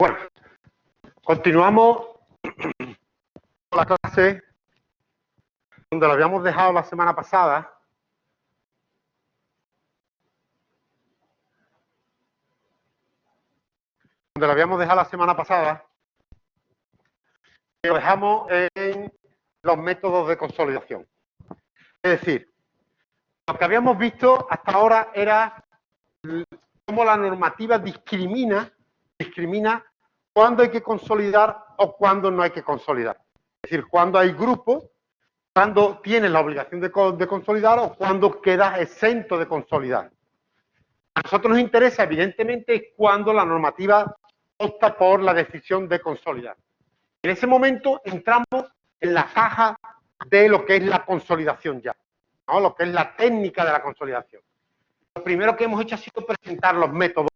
Bueno, continuamos con la clase donde lo habíamos dejado la semana pasada. Donde lo habíamos dejado la semana pasada. Y lo dejamos en los métodos de consolidación. Es decir, lo que habíamos visto hasta ahora era cómo la normativa discrimina cuándo hay que consolidar o cuándo no hay que consolidar. Es decir, cuándo hay grupos, cuándo tienes la obligación de consolidar o cuándo quedas exento de consolidar. A nosotros nos interesa, evidentemente, cuando la normativa opta por la decisión de consolidar. En ese momento entramos en la caja de lo que es la consolidación ya, ¿no? Lo que es la técnica de la consolidación. Lo primero que hemos hecho ha sido presentar los métodos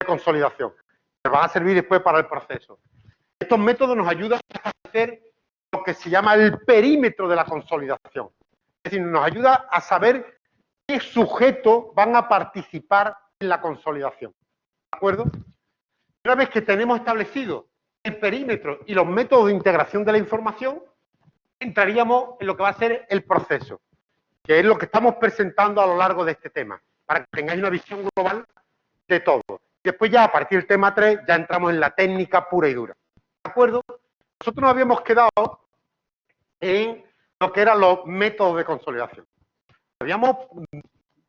de consolidación, que van a servir después para el proceso. Estos métodos nos ayudan a hacer lo que se llama el perímetro de la consolidación. Es decir, nos ayuda a saber qué sujetos van a participar en la consolidación. ¿De acuerdo? Una vez que tenemos establecido el perímetro y los métodos de integración de la información, entraríamos en lo que va a ser el proceso, que es lo que estamos presentando a lo largo de este tema, para que tengáis una visión global de todo. Después ya, a partir del tema 3, ya entramos en la técnica pura y dura. ¿De acuerdo? Nosotros nos habíamos quedado en lo que eran los métodos de consolidación. Habíamos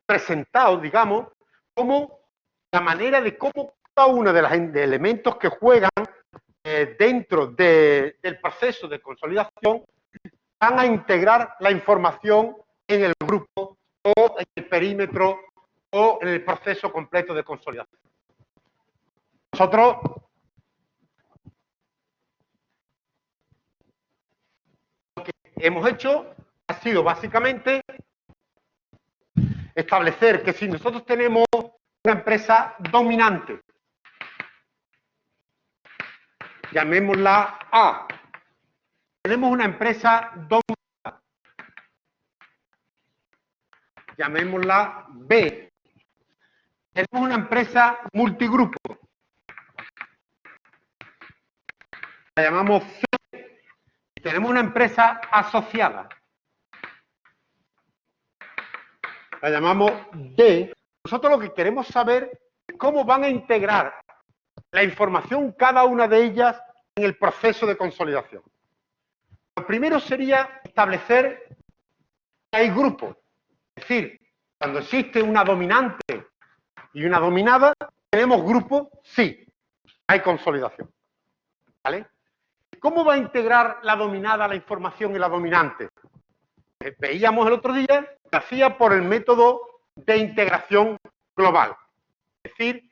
presentado, digamos, como la manera de cómo cada uno de los elementos que juegan dentro del proceso de consolidación van a integrar la información en el grupo o en el perímetro o en el proceso completo de consolidación. Nosotros lo que hemos hecho ha sido básicamente establecer que si nosotros tenemos una empresa dominante, llamémosla A, tenemos una empresa dominada, llamémosla B, tenemos una empresa multigrupo, la llamamos C, y tenemos una empresa asociada, la llamamos D. Nosotros lo que queremos saber es cómo van a integrar la información cada una de ellas en el proceso de consolidación. Lo primero sería establecer que hay grupos. Es decir, cuando existe una dominante y una dominada, ¿tenemos grupos? Sí, hay consolidación. ¿Vale? ¿Cómo va a integrar la dominada la información y la dominante? Veíamos el otro día que hacía por el método de integración global. Es decir,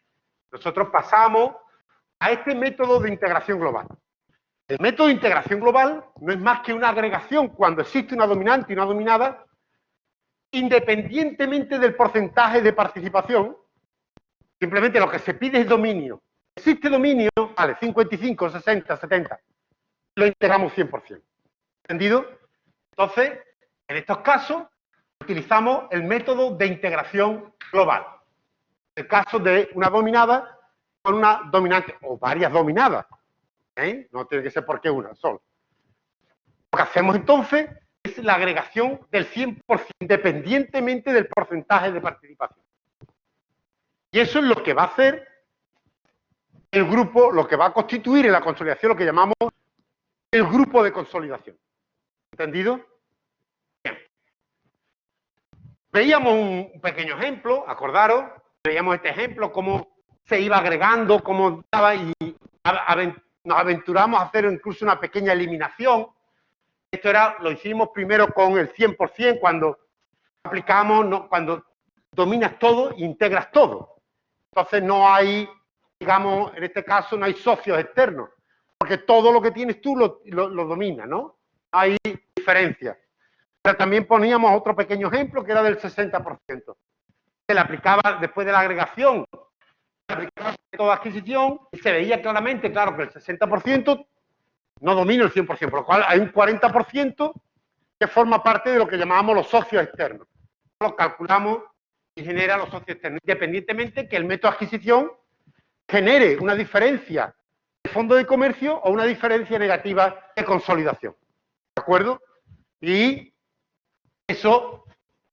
nosotros pasamos a este método de integración global. El método de integración global no es más que una agregación cuando existe una dominante y una dominada, independientemente del porcentaje de participación. Simplemente lo que se pide es dominio. Existe dominio, vale, 55, 60, 70. Lo integramos 100%. ¿Entendido? Entonces, en estos casos, utilizamos el método de integración global. En el caso de una dominada con una dominante, o varias dominadas. No tiene que ser porque una, solo. Lo que hacemos entonces es la agregación del 100%, independientemente del porcentaje de participación. Y eso es lo que va a hacer el grupo, lo que va a constituir en la consolidación, lo que llamamos el grupo de consolidación. ¿Entendido? Bien. Veíamos un pequeño ejemplo, acordaros, veíamos este ejemplo, cómo se iba agregando, cómo estaba, y nos aventuramos a hacer incluso una pequeña eliminación. Esto lo hicimos primero con el 100%, cuando aplicamos, cuando dominas todo e integras todo. Entonces no hay, digamos, en este caso no hay socios externos, porque todo lo que tienes tú lo dominas, ¿no? No hay diferencia. Pero también poníamos otro pequeño ejemplo que era del 60%. Se le aplicaba después de la agregación, se aplicaba toda adquisición y se veía claramente, claro, que el 60% no domina el 100%, por lo cual hay un 40% que forma parte de lo que llamábamos los socios externos. Lo calculamos y genera los socios externos, independientemente que el método de adquisición genere una diferencia de fondo de comercio o una diferencia negativa de consolidación. ¿De acuerdo? Y eso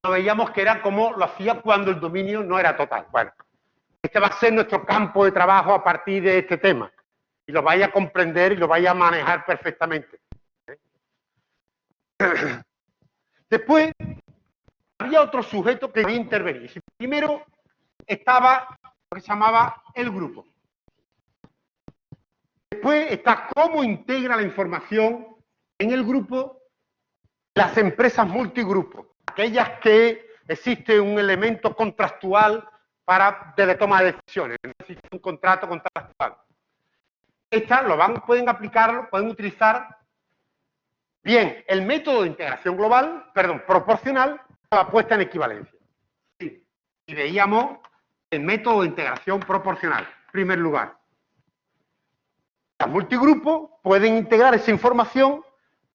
lo veíamos que era como lo hacía cuando el dominio no era total. Bueno, este va a ser nuestro campo de trabajo a partir de este tema. Y lo vais a comprender y lo vais a manejar perfectamente. Después, había otro sujeto que debía intervenir. Primero estaba lo que se llamaba el grupo. Después está cómo integra la información en el grupo las empresas multigrupos, aquellas que existe un elemento contractual de la toma de decisiones, no existe un contrato contractual. Estas pueden aplicarlo, pueden utilizar bien el método de integración global, proporcional, o la puesta en equivalencia. Sí. Y veíamos el método de integración proporcional, en primer lugar. Los multigrupos pueden integrar esa información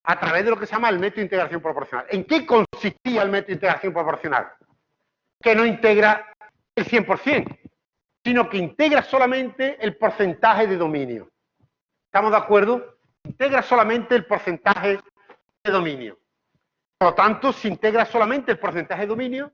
a través de lo que se llama el método de integración proporcional. ¿En qué consistía el método de integración proporcional? Que no integra el 100%, sino que integra solamente el porcentaje de dominio. ¿Estamos de acuerdo? Integra solamente el porcentaje de dominio. Por lo tanto, si integra solamente el porcentaje de dominio,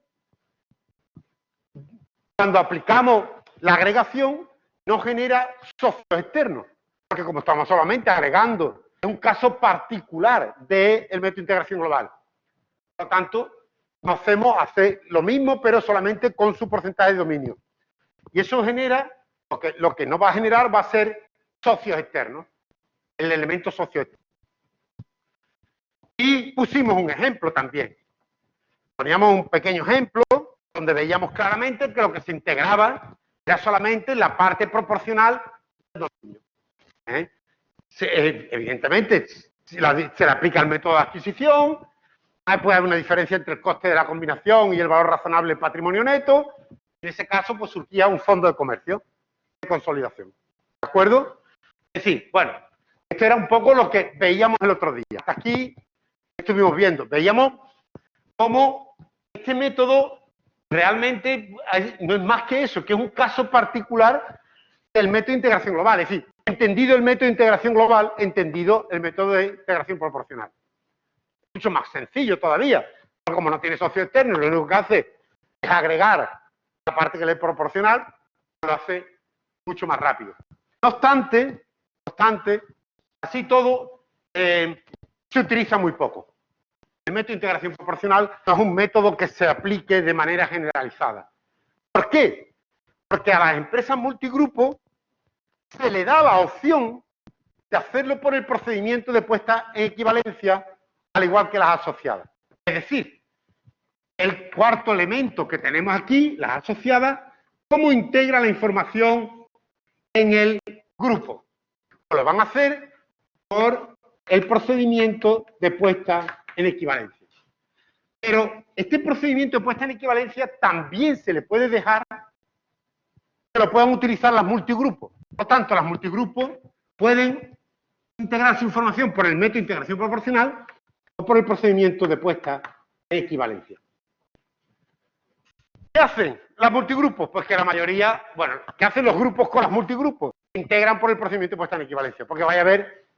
cuando aplicamos la agregación, no genera socios externos. Porque como estamos solamente agregando, es un caso particular del método de integración global. Por lo tanto, hacer lo mismo, pero solamente con su porcentaje de dominio. Y eso genera, lo que no va a generar va a ser socios externos, el elemento socio externo. Y pusimos un ejemplo también. Poníamos un pequeño ejemplo donde veíamos claramente que lo que se integraba era solamente la parte proporcional del dominio. Evidentemente, se le aplica el método de adquisición, puede haber una diferencia entre el coste de la combinación y el valor razonable del patrimonio neto. En ese caso, pues surgía un fondo de comercio de consolidación. ¿De acuerdo? Es decir, bueno, esto era un poco lo que veíamos el otro día. Hasta aquí estuvimos viendo, veíamos cómo este método realmente no es más que eso, que es un caso particular del método de integración global. Es decir, entendido el método de integración global, entendido el método de integración proporcional. Mucho más sencillo todavía, porque como no tiene socio externo, lo único que hace es agregar la parte que le es proporcional, lo hace mucho más rápido. No obstante, así todo se utiliza muy poco. El método de integración proporcional no es un método que se aplique de manera generalizada. ¿Por qué? Porque a las empresas multigrupo se le da la opción de hacerlo por el procedimiento de puesta en equivalencia, al igual que las asociadas. Es decir, el cuarto elemento que tenemos aquí, las asociadas, cómo integra la información en el grupo. Lo van a hacer por el procedimiento de puesta en equivalencia. Pero este procedimiento de puesta en equivalencia también se le puede dejar que lo puedan utilizar las multigrupos. Por lo tanto, las multigrupos pueden integrar su información por el método de integración proporcional o por el procedimiento de puesta en equivalencia. ¿Qué hacen las multigrupos? Pues que la mayoría, bueno, ¿qué hacen los grupos con las multigrupos? Se integran por el procedimiento de puesta en equivalencia, porque vaya a ver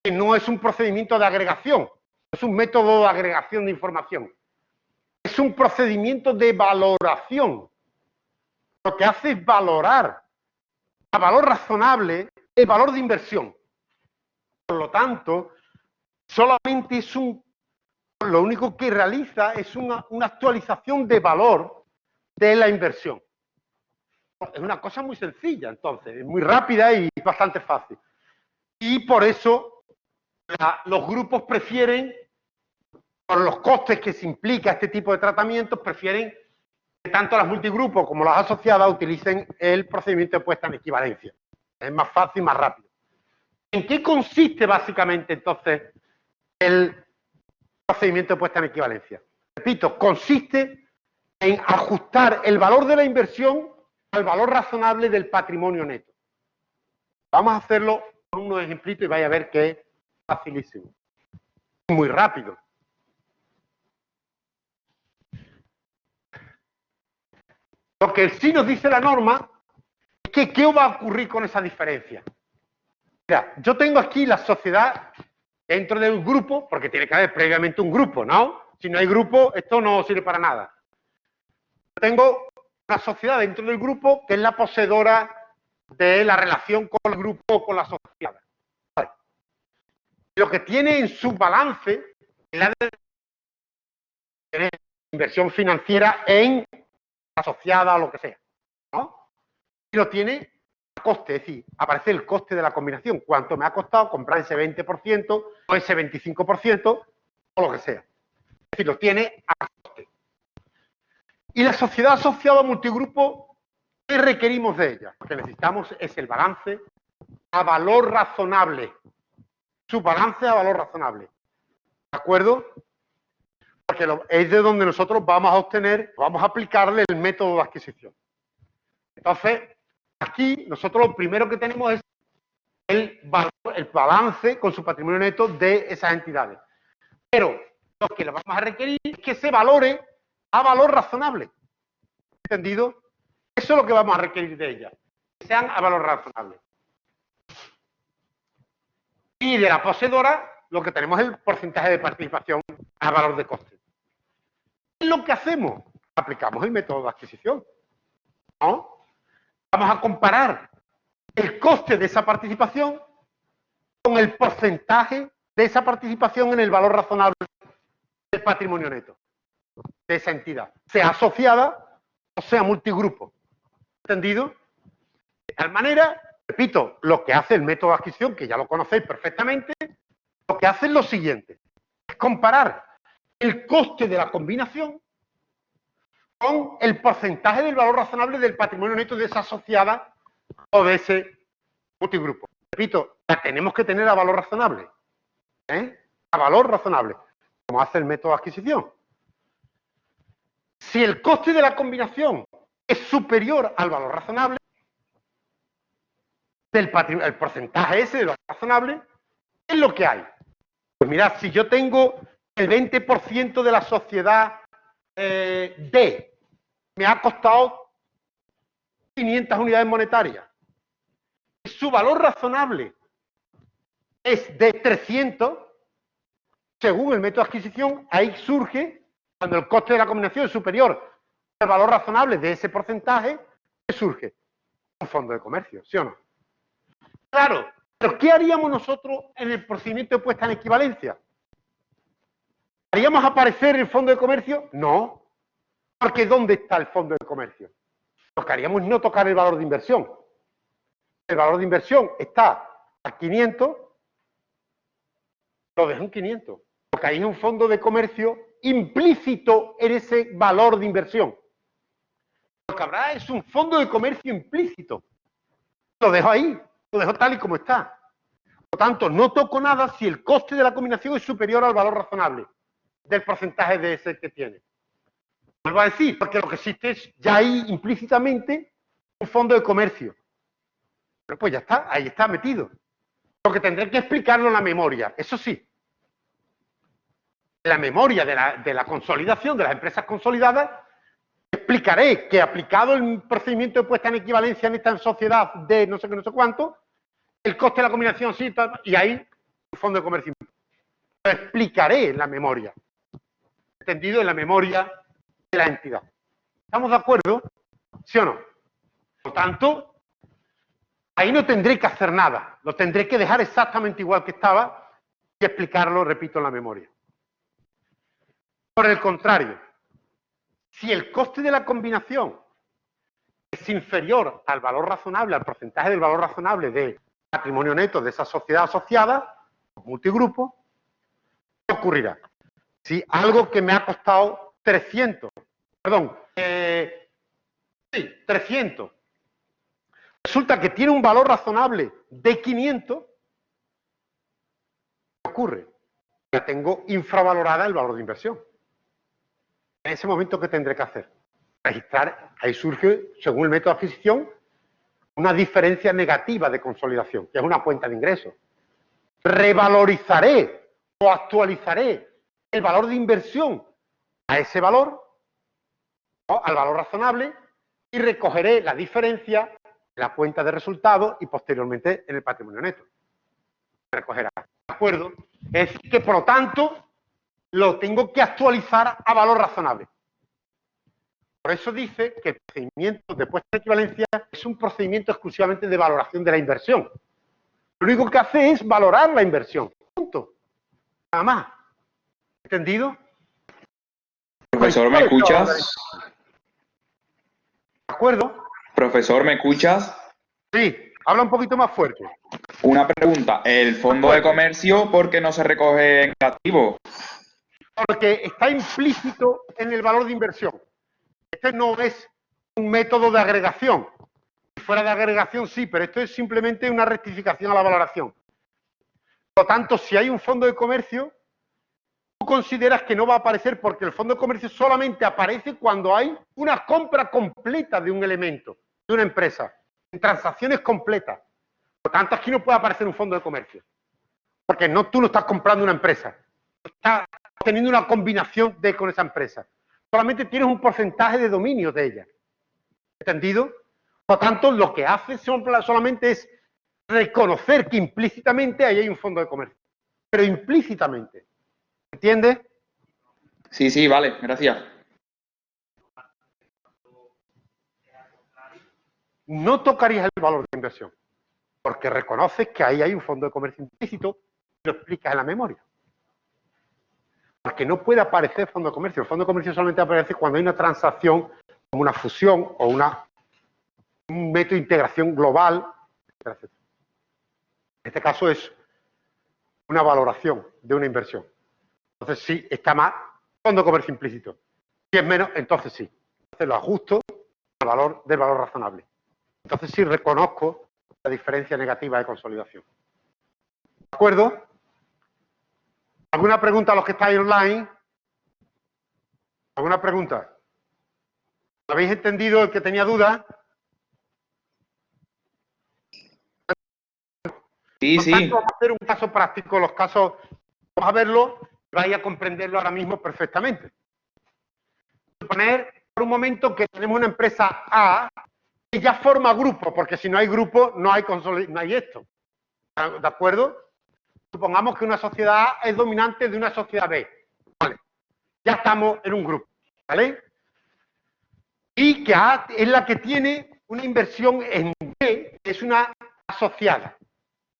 que no es un procedimiento de agregación, no es un método de agregación de información, es un procedimiento de valoración. Lo que hace es valorar a valor razonable el valor de inversión. Por lo tanto, solamente es lo único que realiza es una actualización de valor de la inversión. Es una cosa muy sencilla, entonces, es muy rápida y bastante fácil. Y por eso los grupos prefieren, por los costes que se implica este tipo de tratamientos, prefieren que tanto las multigrupos como las asociadas utilicen el procedimiento de puesta en equivalencia. Es más fácil y más rápido. ¿En qué consiste básicamente entonces el procedimiento de puesta en equivalencia? Repito, consiste en ajustar el valor de la inversión al valor razonable del patrimonio neto. Vamos a hacerlo con unos ejemplitos y vais a ver que es facilísimo. Muy rápido. Lo que sí nos dice la norma es que ¿qué va a ocurrir con esa diferencia? Mira, yo tengo aquí la sociedad dentro del grupo, porque tiene que haber previamente un grupo, ¿no? Si no hay grupo, esto no sirve para nada. Tengo una sociedad dentro del grupo que es la poseedora de la relación con el grupo o con la sociedad. Vale. Lo que tiene en su balance es la de tener inversión financiera en asociada o lo que sea, ¿no? Y lo tiene a coste, es decir, aparece el coste de la combinación, cuánto me ha costado comprar ese 20% o ese 25% o lo que sea. Es decir, lo tiene a coste. Y la sociedad asociada a multigrupo, ¿qué requerimos de ella? Lo que necesitamos es el balance a valor razonable. Su balance a valor razonable. ¿De acuerdo? Porque es de donde nosotros vamos a obtener, vamos a aplicarle el método de adquisición. Entonces, aquí nosotros lo primero que tenemos es el balance con su patrimonio neto de esas entidades. Pero lo que le vamos a requerir es que se valore a valor razonable. ¿Entendido? Eso es lo que vamos a requerir de ellas. Que sean a valor razonable. Y de la poseedora, lo que tenemos es el porcentaje de participación a valor de coste. ¿Qué es lo que hacemos? Aplicamos el método de adquisición, ¿no? Vamos a comparar el coste de esa participación con el porcentaje de esa participación en el valor razonable del patrimonio neto de esa entidad, sea asociada o sea multigrupo. ¿Entendido? De tal manera, repito, lo que hace el método de adquisición, que ya lo conocéis perfectamente, lo que hace es lo siguiente, es comparar el coste de la combinación con el porcentaje del valor razonable del patrimonio neto de esa asociada o de ese multigrupo. Repito, la tenemos que tener a valor razonable, ¿eh? A valor razonable, como hace el método de adquisición. Si el coste de la combinación es superior al valor razonable, el porcentaje ese de lo razonable, ¿qué es lo que hay? Pues mirad, si yo tengo el 20% de la sociedad D, me ha costado 500 unidades monetarias, y su valor razonable es de 300, según el método de adquisición, ahí surge, cuando el coste de la combinación es superior al valor razonable de ese porcentaje, ¿qué surge? Un fondo de comercio, ¿sí o no? Claro, pero ¿qué haríamos nosotros en el procedimiento de puesta en equivalencia? ¿Haríamos aparecer el fondo de comercio? No, porque ¿dónde está el fondo de comercio? Lo que haríamos es no tocar el valor de inversión. El valor de inversión está a 500, lo dejo en 500, porque ahí es un fondo de comercio implícito en ese valor de inversión. Lo que habrá es un fondo de comercio implícito. Lo dejo ahí, lo dejo tal y como está. Por lo tanto, no toco nada si el coste de la combinación es superior al valor razonable del porcentaje de ese que tiene. Vuelvo a decir, porque lo que existe es ya ahí implícitamente un fondo de comercio. Pero pues ya está, ahí está metido. Lo que tendré que explicarlo en la memoria, eso sí. En la memoria de la consolidación, de las empresas consolidadas, explicaré que aplicado el procedimiento de puesta en equivalencia en esta sociedad de no sé qué, no sé cuánto, el coste de la combinación sí, y ahí un fondo de comercio. Lo explicaré en la memoria. Entendido en la memoria de la entidad. ¿Estamos de acuerdo? ¿Sí o no? Por lo tanto, ahí no tendré que hacer nada. Lo tendré que dejar exactamente igual que estaba y explicarlo, repito, en la memoria. Por el contrario, si el coste de la combinación es inferior al valor razonable, al porcentaje del valor razonable del patrimonio neto de esa sociedad asociada, multigrupo, ¿qué ocurrirá? Si algo que me ha costado 300, perdón, 300, resulta que tiene un valor razonable de 500, ¿qué ocurre? Que tengo infravalorada el valor de inversión. En ese momento, ¿qué tendré que hacer? Registrar, ahí surge, según el método de adquisición, una diferencia negativa de consolidación, que es una cuenta de ingresos. Revalorizaré o actualizaré el valor de inversión a ese valor, ¿no?, al valor razonable, y recogeré la diferencia en la cuenta de resultados y posteriormente en el patrimonio neto. recogerá. ¿De acuerdo? Es decir, que por lo tanto lo tengo que actualizar a valor razonable. Por eso dice que el procedimiento de puesta de equivalencia es un procedimiento exclusivamente de valoración de la inversión. Lo único que hace es valorar la inversión. Punto. Nada más. ¿Entendido? Profesor, ¿me escuchas? ¿De acuerdo? Profesor, ¿me escuchas? Sí, habla un poquito más fuerte. Una pregunta. ¿El fondo de comercio por qué no se recoge en negativo? Porque está implícito en el valor de inversión. Este no es un método de agregación. Si fuera de agregación, sí, pero esto es simplemente una rectificación a la valoración. Por lo tanto, si hay un fondo de comercio, tú consideras que no va a aparecer porque el fondo de comercio solamente aparece cuando hay una compra completa de un elemento, de una empresa, en transacciones completas. Por lo tanto, aquí no puede aparecer un fondo de comercio. Porque tú no estás comprando una empresa. Estás teniendo una combinación con esa empresa. Solamente tienes un porcentaje de dominio de ella. ¿Entendido? Por lo tanto, lo que hace solamente es reconocer que implícitamente ahí hay un fondo de comercio. Pero implícitamente. ¿Entiendes? Sí, sí, vale, gracias. No tocarías el valor de inversión. Porque reconoces que ahí hay un fondo de comercio implícito y lo explicas en la memoria. Porque no puede aparecer fondo de comercio. El fondo de comercio solamente aparece cuando hay una transacción, como una fusión o un método de integración global, etc. En este caso es una valoración de una inversión. Entonces sí, está más fondo de comercio implícito. Si es menos, entonces sí. Entonces lo ajusto al valor del valor razonable. Entonces sí reconozco la diferencia negativa de consolidación. ¿De acuerdo? ¿Alguna pregunta a los que estáis online? ¿Alguna pregunta? ¿Lo habéis entendido el que tenía dudas? Sí, sí. Vamos a hacer un caso práctico. Los casos, vamos a verlo, vais a comprenderlo ahora mismo perfectamente. Suponer por un momento que tenemos una empresa A que ya forma grupo, porque si no hay grupo no hay esto. ¿De acuerdo? Supongamos que una sociedad A es dominante de una sociedad B. Vale. Ya estamos en un grupo. ¿Vale? Y que A es la que tiene una inversión en B, que es una asociada.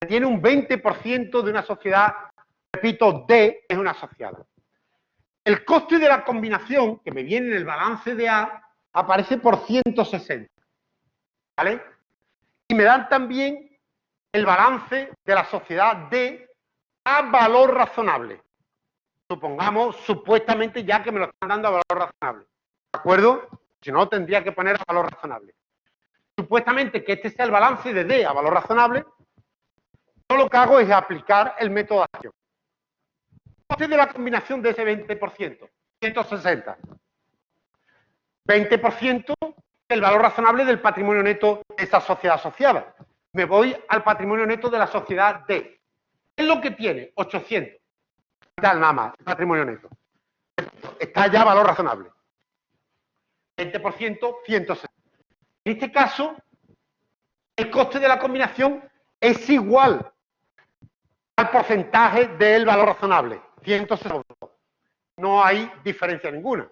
Tiene un 20% de una sociedad, repito, D es una asociada. El coste de la combinación, que me viene en el balance de A, aparece por 160. ¿Vale? Y me dan también el balance de la sociedad D a valor razonable. Supongamos, supuestamente, ya que me lo están dando a valor razonable. ¿De acuerdo? Si no, tendría que poner a valor razonable. Supuestamente que este sea el balance de D a valor razonable, yo lo que hago es aplicar el método de acción. Coste de la combinación de ese 20%, 160. 20% del valor razonable del patrimonio neto de esa sociedad asociada. Me voy al patrimonio neto de la sociedad D. ¿Qué es lo que tiene? 800. Tal nada más, el patrimonio neto. Está ya valor razonable. 20%, 160. En este caso, el coste de la combinación es igual al porcentaje del valor razonable, 160. No hay diferencia ninguna.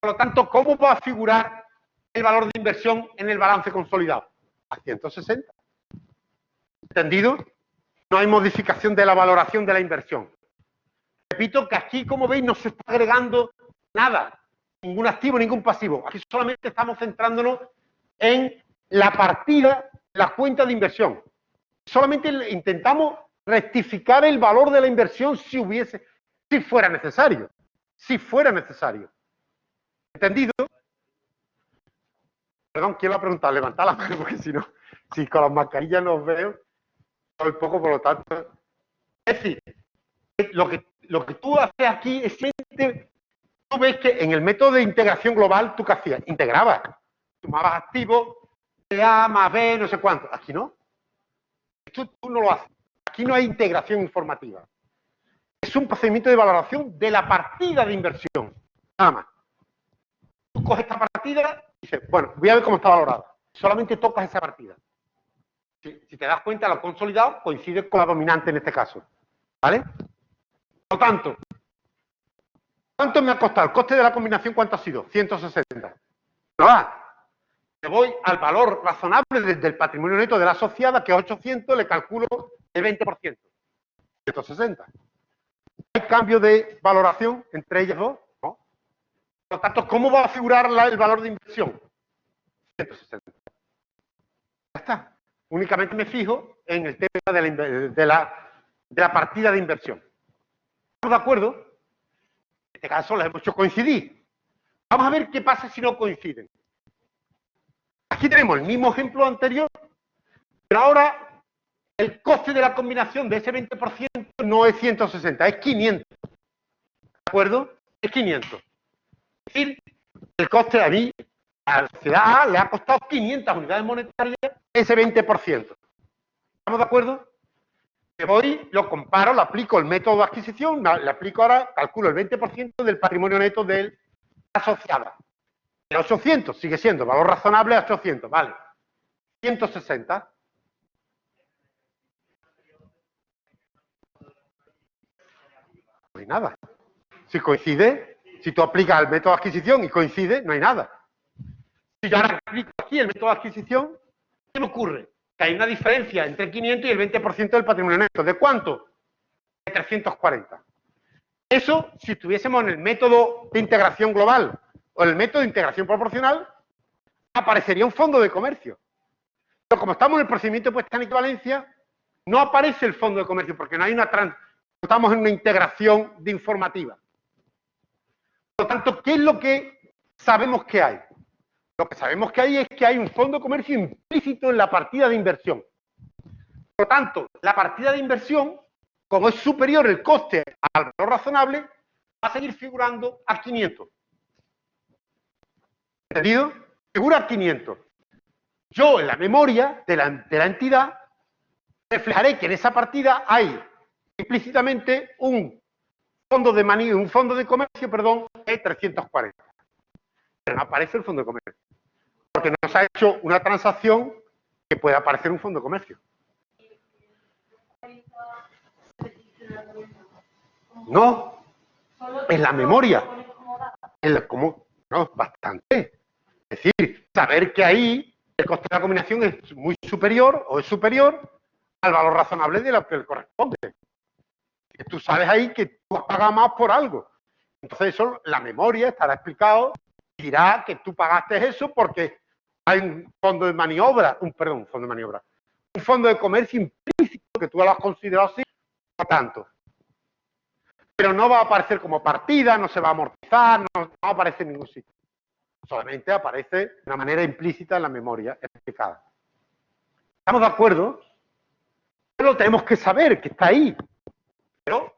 Por lo tanto, ¿cómo va a figurar el valor de inversión en el balance consolidado? A 160. ¿Entendido? No hay modificación de la valoración de la inversión. Repito que aquí, como veis, no se está agregando nada. Ningún activo, ningún pasivo. Aquí solamente estamos centrándonos en la partida, la cuenta de inversión. Solamente intentamos rectificar el valor de la inversión si fuera necesario. Si fuera necesario. ¿Entendido? Perdón, ¿quién lo ha preguntado? Levantad la mano porque si no, si con las mascarillas no os veo, soy poco, por lo tanto. Es decir, lo que tú haces aquí es simplemente, tú ves que en el método de integración global, ¿tú qué hacías? Integrabas. Sumabas activos, A más B, no sé cuánto. Aquí no. Esto tú no lo haces. Aquí no hay integración informativa. Es un procedimiento de valoración de la partida de inversión. Nada más. Tú coges esta partida y dices, bueno, voy a ver cómo está valorada. Solamente tocas esa partida. Si te das cuenta, lo consolidado coincide con la dominante en este caso. ¿Vale? Por lo tanto, ¿cuánto me ha costado? El coste de la combinación, ¿cuánto ha sido? 160. ¿No va? Me voy al valor razonable del patrimonio neto de la asociada, que es 800, le calculo el 20%. 160. ¿Hay cambio de valoración entre ellas dos? No. Por lo tanto, ¿cómo va a figurar el valor de inversión? 160. Ya está. Únicamente me fijo en el tema de la partida de inversión. ¿Estamos de acuerdo? En este caso las hemos hecho coincidir. Vamos a ver qué pasa si no coinciden. Aquí tenemos el mismo ejemplo anterior, pero ahora el coste de la combinación de ese 20% no es 160, es 500. ¿De acuerdo? Es 500. Es decir, el coste a mí, a la sociedad A, le ha costado 500 unidades monetarias ese 20%. ¿Estamos de acuerdo? Me voy, lo comparo, lo aplico el método de adquisición, le aplico ahora, calculo el 20% del patrimonio neto de la asociada. El 800 sigue siendo valor razonable a 800, vale. 160. No hay nada. Si coincide, si tú aplicas el método de adquisición y coincide, no hay nada. Si yo ahora aplico aquí el método de adquisición, ¿qué me ocurre? Que hay una diferencia entre el 500 y el 20% del patrimonio neto. ¿De cuánto? De 340. Eso, si estuviésemos en el método de integración global o en el método de integración proporcional, aparecería un fondo de comercio. Pero como estamos en el procedimiento de puesta en equivalencia, no aparece el fondo de comercio porque no hay estamos en una integración de informativa. Por lo tanto, ¿qué es lo que sabemos que hay? Lo que sabemos que hay es que hay un fondo de comercio implícito en la partida de inversión. Por lo tanto, la partida de inversión, como es superior el coste al valor razonable, va a seguir figurando a 500. ¿Entendido? Figura a 500. Yo, en la memoria de la entidad, reflejaré que en esa partida hay implícitamente un fondo de comercio, perdón, de 340. Pero no aparece el fondo de comercio. Porque no se ha hecho una transacción que pueda aparecer un fondo de comercio. No, en la memoria. No, bastante. Es decir, saber que ahí el coste de la combinación es muy superior o es superior al valor razonable de lo que le corresponde. Tú sabes ahí que tú has pagado más por algo. Entonces eso, la memoria estará explicado y dirá que tú pagaste eso porque hay un fondo de maniobra, un fondo de comercio implícito que tú lo has considerado así, por tanto. Pero no va a aparecer como partida, no se va a amortizar, no aparece en ningún sitio. Solamente aparece de una manera implícita en la memoria explicada. ¿Estamos de acuerdo? Pero tenemos que saber que está ahí. Pero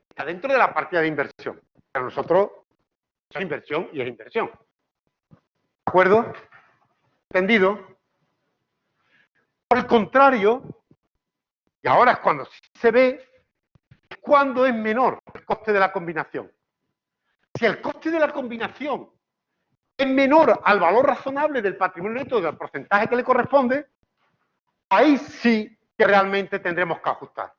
está dentro de la partida de inversión. Para nosotros es inversión y es inversión. ¿De acuerdo? ¿Entendido? Por el contrario, y ahora es cuando se ve, es cuando es menor el coste de la combinación. Si el coste de la combinación es menor al valor razonable del patrimonio neto del porcentaje que le corresponde, ahí sí que realmente tendremos que ajustar.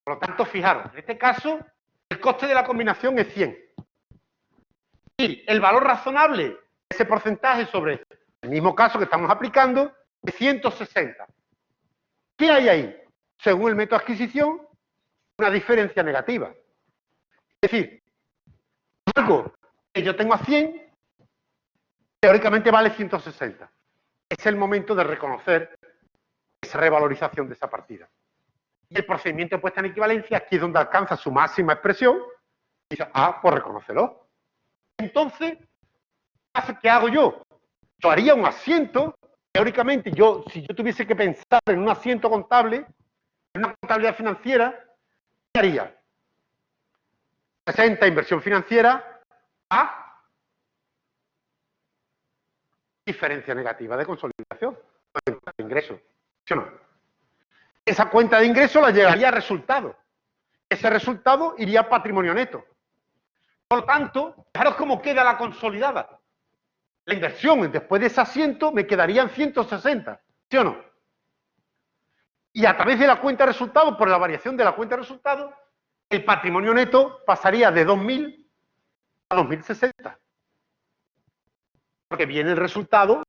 Por lo tanto, fijaros, en este caso, el coste de la combinación es 100. Y el valor razonable de ese porcentaje sobre el mismo caso que estamos aplicando es 160. ¿Qué hay ahí? Según el método de adquisición, una diferencia negativa. Es decir, algo que yo tengo a 100, teóricamente vale 160. Es el momento de reconocer esa revalorización de esa partida. Y el procedimiento de puesta en equivalencia, aquí es donde alcanza su máxima expresión, y dice, pues reconócelo. Entonces, ¿qué hago yo? Yo haría un asiento, teóricamente, si yo tuviese que pensar en un asiento contable, en una contabilidad financiera, ¿qué haría? 60 inversión financiera a diferencia negativa de consolidación, cuenta de ingresos, ¿sí o no? Esa cuenta de ingresos la llevaría a resultado. Ese resultado iría a patrimonio neto. Por lo tanto, fijaros cómo queda la consolidada. La inversión después de ese asiento me quedaría en 160, ¿sí o no? Y a través de la cuenta de resultados, por la variación de la cuenta de resultados, el patrimonio neto pasaría de 2.000 a 2.060. Porque viene el resultado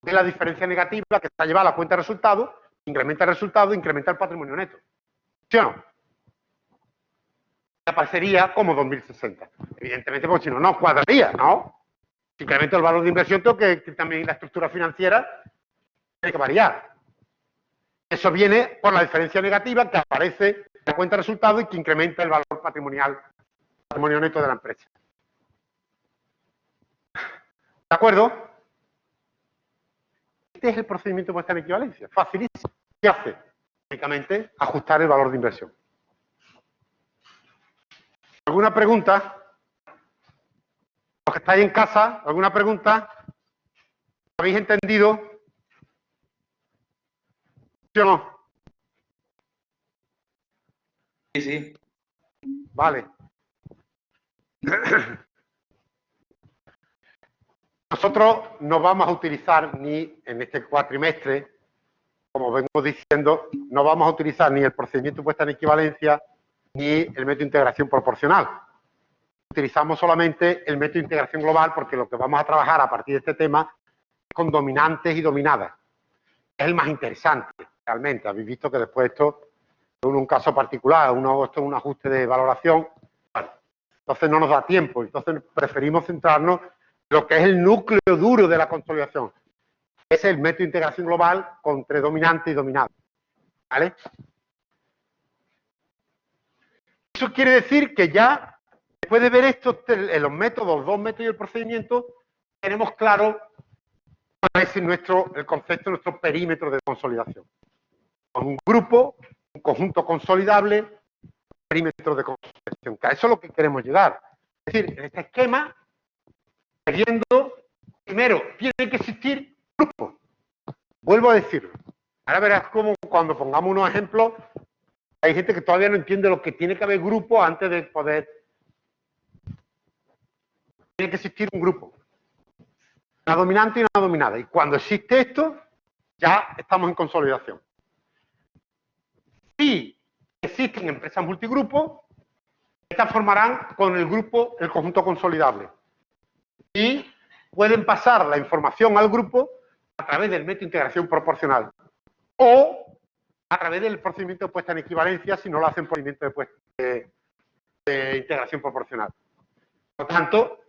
de la diferencia negativa que está llevada a la cuenta de resultados, incrementa el resultado, incrementa el patrimonio neto. ¿Sí o no? Aparecería como 2.060. Evidentemente, porque si no, no cuadraría, ¿no? Si incremento el valor de inversión, tengo que también la estructura financiera tiene que variar. Eso viene por la diferencia negativa que aparece en la cuenta de resultados y que incrementa el valor patrimonial, patrimonio neto de la empresa. ¿De acuerdo? Este es el procedimiento de puesta en equivalencia. Facilísimo. ¿Qué hace? Únicamente ajustar el valor de inversión. ¿Alguna pregunta? Los que estáis en casa, ¿alguna pregunta? ¿Habéis entendido? ¿Sí o no? Sí, sí. Vale. Nosotros no vamos a utilizar ni en este cuatrimestre, como vengo diciendo, no vamos a utilizar ni el procedimiento de puesta en equivalencia ni el método de integración proporcional. Utilizamos solamente el método de integración global porque lo que vamos a trabajar a partir de este tema es con dominantes y dominadas. Es el más interesante, realmente. Habéis visto que después esto es un caso particular, esto es un ajuste de valoración. Bueno, entonces no nos da tiempo, entonces preferimos centrarnos en lo que es el núcleo duro de la consolidación. Es el método de integración global entre dominante y dominado. ¿Vale? Eso quiere decir que ya, después de ver esto, en los métodos, los dos métodos y el procedimiento, tenemos claro cuál es el concepto de nuestro perímetro de consolidación. Un grupo, un conjunto consolidable, perímetro de consolidación, que a eso es lo que queremos llegar. Es decir, en este esquema, primero, tiene que existir grupos. Vuelvo a decirlo. Ahora verás cómo cuando pongamos unos ejemplos, hay gente que todavía no entiende lo que tiene que haber grupo antes de poder. Tiene que existir un grupo. Una dominante y una dominada. Y cuando existe esto, ya estamos en consolidación. Si existen empresas multigrupos, estas formarán con el grupo el conjunto consolidable. Y pueden pasar la información al grupo a través del método de integración proporcional. O a través del procedimiento de puesta en equivalencia si no lo hacen por el procedimiento de integración proporcional. Por lo tanto,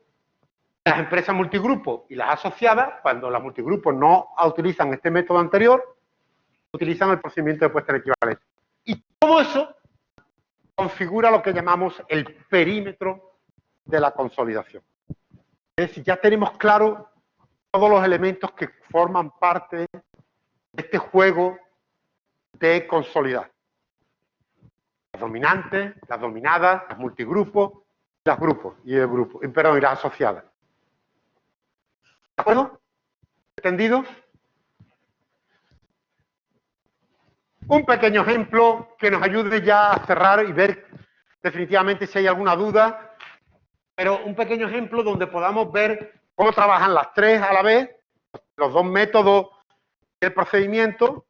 las empresas multigrupo y las asociadas, cuando las multigrupos no utilizan este método anterior, utilizan el procedimiento de puesta en equivalencia. Y todo eso configura lo que llamamos el perímetro de la consolidación. Es decir, ya tenemos claro todos los elementos que forman parte de este juego de consolidar. Las dominantes, las dominadas, las multigrupos, las grupos y el grupo, perdón, y las asociadas. ¿De acuerdo? ¿Entendido? Un pequeño ejemplo que nos ayude ya a cerrar y ver definitivamente si hay alguna duda, pero un pequeño ejemplo donde podamos ver cómo trabajan las tres a la vez, los dos métodos del procedimiento,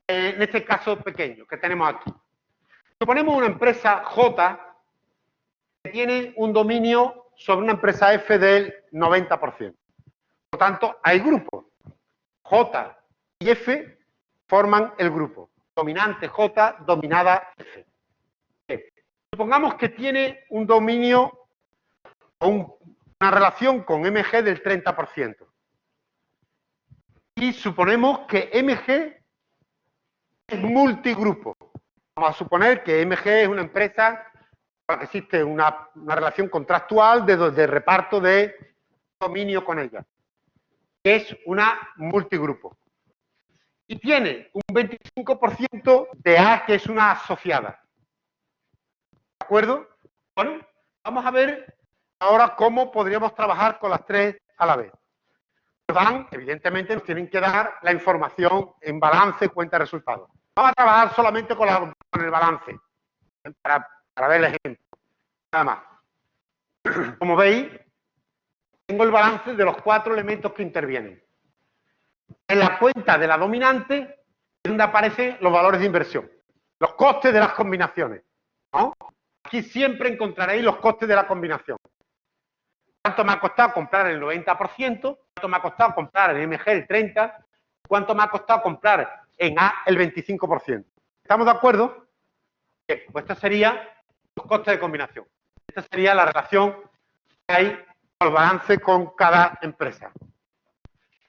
en este caso pequeño que tenemos aquí. Suponemos una empresa J que tiene un dominio sobre una empresa F del 90%. Por lo tanto, hay grupos. J y F forman el grupo. Dominante J, dominada F. Supongamos que tiene un dominio o una relación con MG del 30%. Y suponemos que MG es multigrupo. Vamos a suponer que MG es una empresa para que existe una relación contractual de reparto de dominio con ella, que es una multigrupo. Y tiene un 25% de A, que es una asociada. ¿De acuerdo? Bueno, vamos a ver ahora cómo podríamos trabajar con las tres a la vez. Evidentemente, nos tienen que dar la información en balance, cuenta de resultados. Vamos a trabajar solamente con el balance, para ver el ejemplo. Nada más. Como veis, tengo el balance de los 4 elementos que intervienen. En la cuenta de la dominante es donde aparecen los valores de inversión, los costes de las combinaciones, ¿no? Aquí siempre encontraréis los costes de la combinación. ¿Cuánto me ha costado comprar el 90%? ¿Cuánto me ha costado comprar en MG el 30%? ¿Cuánto me ha costado comprar en A el 25%? ¿Estamos de acuerdo? Bien, pues estos serían los costes de combinación. Esta sería la relación que hay con el balance con cada empresa.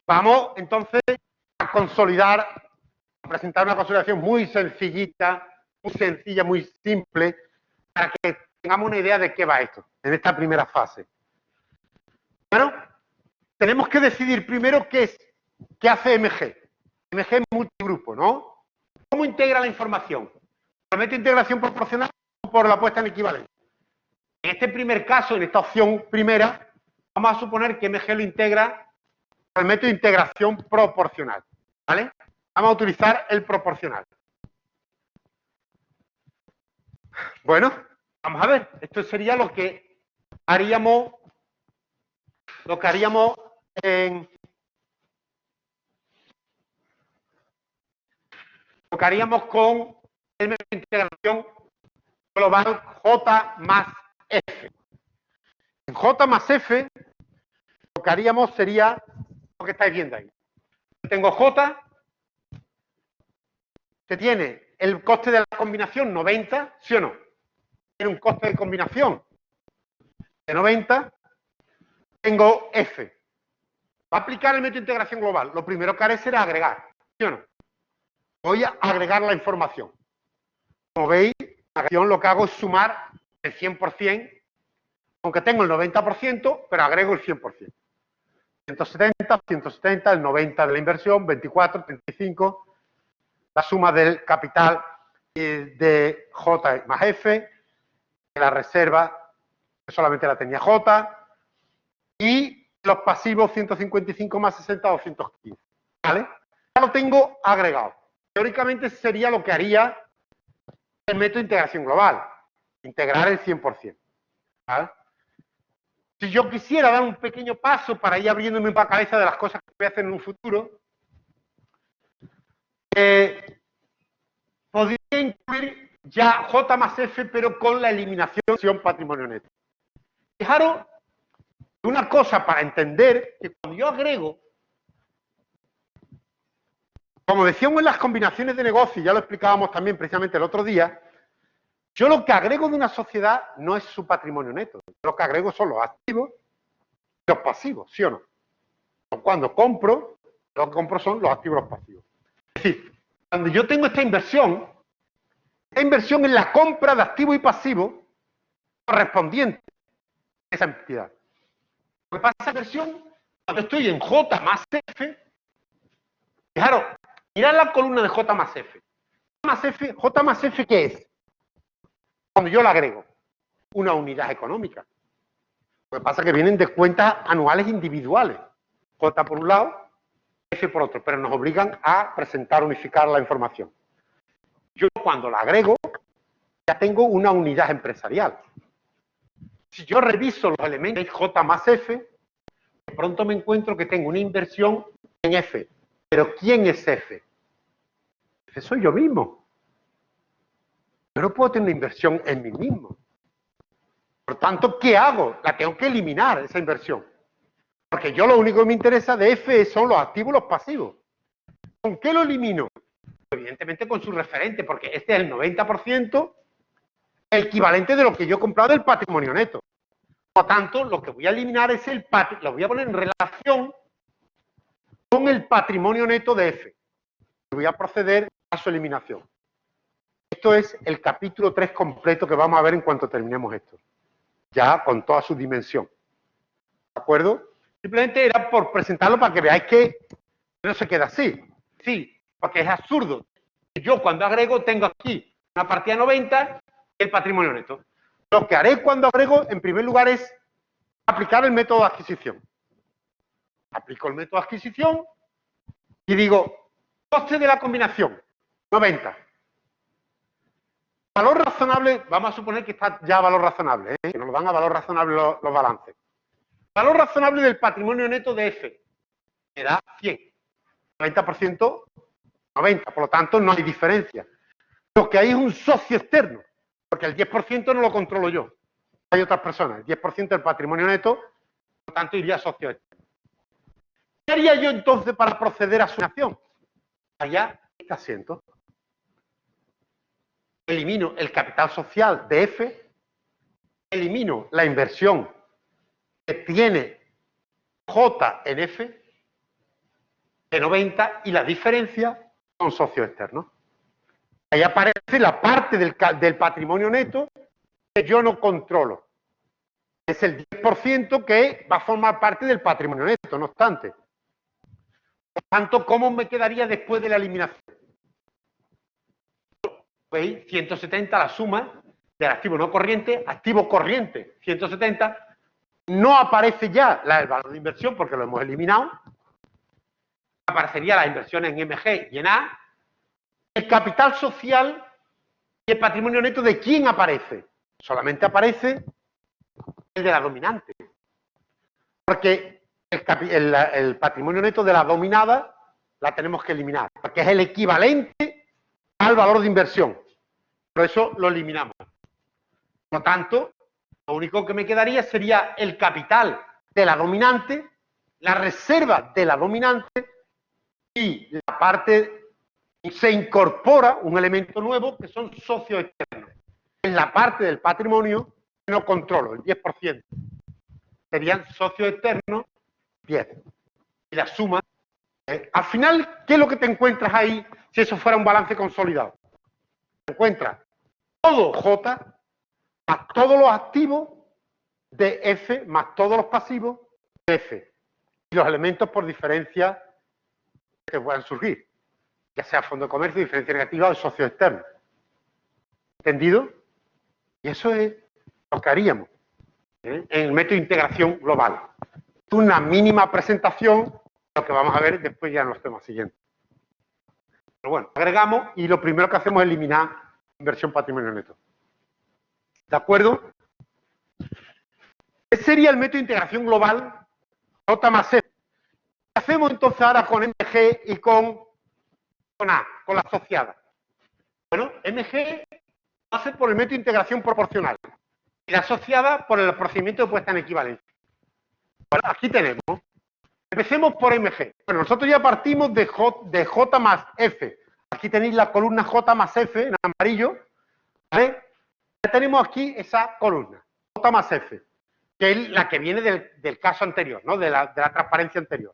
Vamos entonces a consolidar, a presentar una consolidación muy sencillita, muy sencilla, muy simple, para que tengamos una idea de qué va esto en esta primera fase. Bueno, tenemos que decidir primero qué hace MG. MG es multigrupo, ¿no? ¿Cómo integra la información? ¿Por método de integración proporcional o por la puesta en equivalente? En este primer caso, en esta opción primera, vamos a suponer que MG lo integra por el método de integración proporcional, ¿vale? Vamos a utilizar el proporcional. Bueno, vamos a ver. Esto sería lo que haríamos con el método de integración global J más F. En J más F, lo que haríamos sería lo que estáis viendo ahí. Tengo J, que tiene el coste de la combinación 90, ¿sí o no? Tiene un coste de combinación de 90. Tengo F. Va a aplicar el método de integración global. Lo primero que haré será agregar, ¿sí o no? Voy a agregar la información. Como veis, la agregación lo que hago es sumar el 100%, aunque tengo el 90%, pero agrego el 100%. 170, 170, el 90 de la inversión, 24, 35, la suma del capital de J más F, de la reserva, que solamente la tenía J, y los pasivos 155 más 60, 215. ¿Vale? Ya lo tengo agregado. Teóricamente sería lo que haría el método de integración global, integrar el 100%. ¿Vale? Si yo quisiera dar un pequeño paso para ir abriéndome la cabeza de las cosas que voy a hacer en un futuro, podría incluir ya J más F, pero con la eliminación patrimonio neto. Fijaros una cosa para entender que cuando yo agrego, como decíamos en las combinaciones de negocio, ya lo explicábamos también precisamente el otro día, yo lo que agrego de una sociedad no es su patrimonio neto, lo que agrego son los activos y los pasivos, ¿sí o no? Cuando compro, lo que compro son los activos y los pasivos. Es decir, cuando yo tengo esta inversión es la compra de activos y pasivos correspondiente a esa entidad. Lo que pasa esa inversión, cuando estoy en J más F, fijaros, mirad la columna de J más F. J más F, ¿qué es? Cuando yo la agrego, una unidad económica. Lo que pasa es que vienen de cuentas anuales individuales. J por un lado, F por otro, pero nos obligan a presentar, unificar la información. Yo cuando la agrego, ya tengo una unidad empresarial. Si yo reviso los elementos de J más F, de pronto me encuentro que tengo una inversión en F. ¿Pero quién es F? F soy yo mismo. Yo no puedo tener una inversión en mí mismo. Por tanto, ¿qué hago? La tengo que eliminar, esa inversión. Porque yo lo único que me interesa de F son los activos y los pasivos. ¿Con qué lo elimino? Evidentemente con su referente, porque este es el 90%, el equivalente de lo que yo he comprado del patrimonio neto. Por lo tanto, lo que voy a eliminar es lo voy a poner en relación con el patrimonio neto de F. Voy a proceder a su eliminación. Esto es el capítulo 3 completo que vamos a ver en cuanto terminemos esto. Ya con toda su dimensión. ¿De acuerdo? Simplemente era por presentarlo para que veáis que no se queda así. Sí, porque es absurdo. Yo cuando agrego tengo aquí una partida 90 y el patrimonio neto. Lo que haré cuando agrego, en primer lugar, es aplicar el método de adquisición. Aplico el método de adquisición y digo, coste de la combinación, 90. Valor razonable, vamos a suponer que está ya a valor razonable, que nos lo dan a valor razonable los balances. Valor razonable del patrimonio neto de F, me da 100. 90% 90, por lo tanto no hay diferencia. Lo que hay es un socio externo, porque el 10% no lo controlo yo, hay otras personas, el 10% del patrimonio neto, por lo tanto iría a socio externo. ¿Qué haría yo entonces para proceder a su acción? Allá este asiento. Elimino el capital social de F, elimino la inversión que tiene J en F, de 90, y la diferencia son socios externos. Ahí aparece la parte del patrimonio neto que yo no controlo. Es el 10% que va a formar parte del patrimonio neto, no obstante. Por tanto, ¿cómo me quedaría después de la eliminación? ¿Veis? 170, la suma del activo no corriente, activo corriente, 170. No aparece ya el valor de inversión porque lo hemos eliminado. Aparecería las inversiones en MG y en A. El capital social y el patrimonio neto, ¿de quién aparece? Solamente aparece el de la dominante. Porque el patrimonio neto de la dominada la tenemos que eliminar, porque es el equivalente al valor de inversión. Por eso lo eliminamos. Por lo tanto, lo único que me quedaría sería el capital de la dominante, la reserva de la dominante, y la parte, se incorpora un elemento nuevo que son socios externos. En la parte del patrimonio que no controlo, el 10%. Serían socios externos, 10. Y la suma, al final, ¿qué es lo que te encuentras ahí si eso fuera un balance consolidado? Te encuentras todo J más todos los activos de F más todos los pasivos de F. Y los elementos por diferencia que puedan surgir, ya sea fondo de comercio, diferencia negativa o socios externos. ¿Entendido? Y eso es lo que haríamos en el método de integración global. Una mínima presentación, lo que vamos a ver después ya en los temas siguientes. Pero bueno, agregamos y lo primero que hacemos es eliminar inversión patrimonio neto. ¿De acuerdo? ¿Qué sería el método de integración global J más F? ¿Qué hacemos entonces ahora con MG y con A, con la asociada? Bueno, MG lo hace por el método de integración proporcional y la asociada por el procedimiento de puesta en equivalencia. Bueno, aquí tenemos. Empecemos por MG. Bueno, nosotros ya partimos de J más F. Aquí tenéis la columna J más F en amarillo. ¿Vale? Ya tenemos aquí esa columna, J más F, que es la que viene del caso anterior, ¿no? de la transparencia anterior.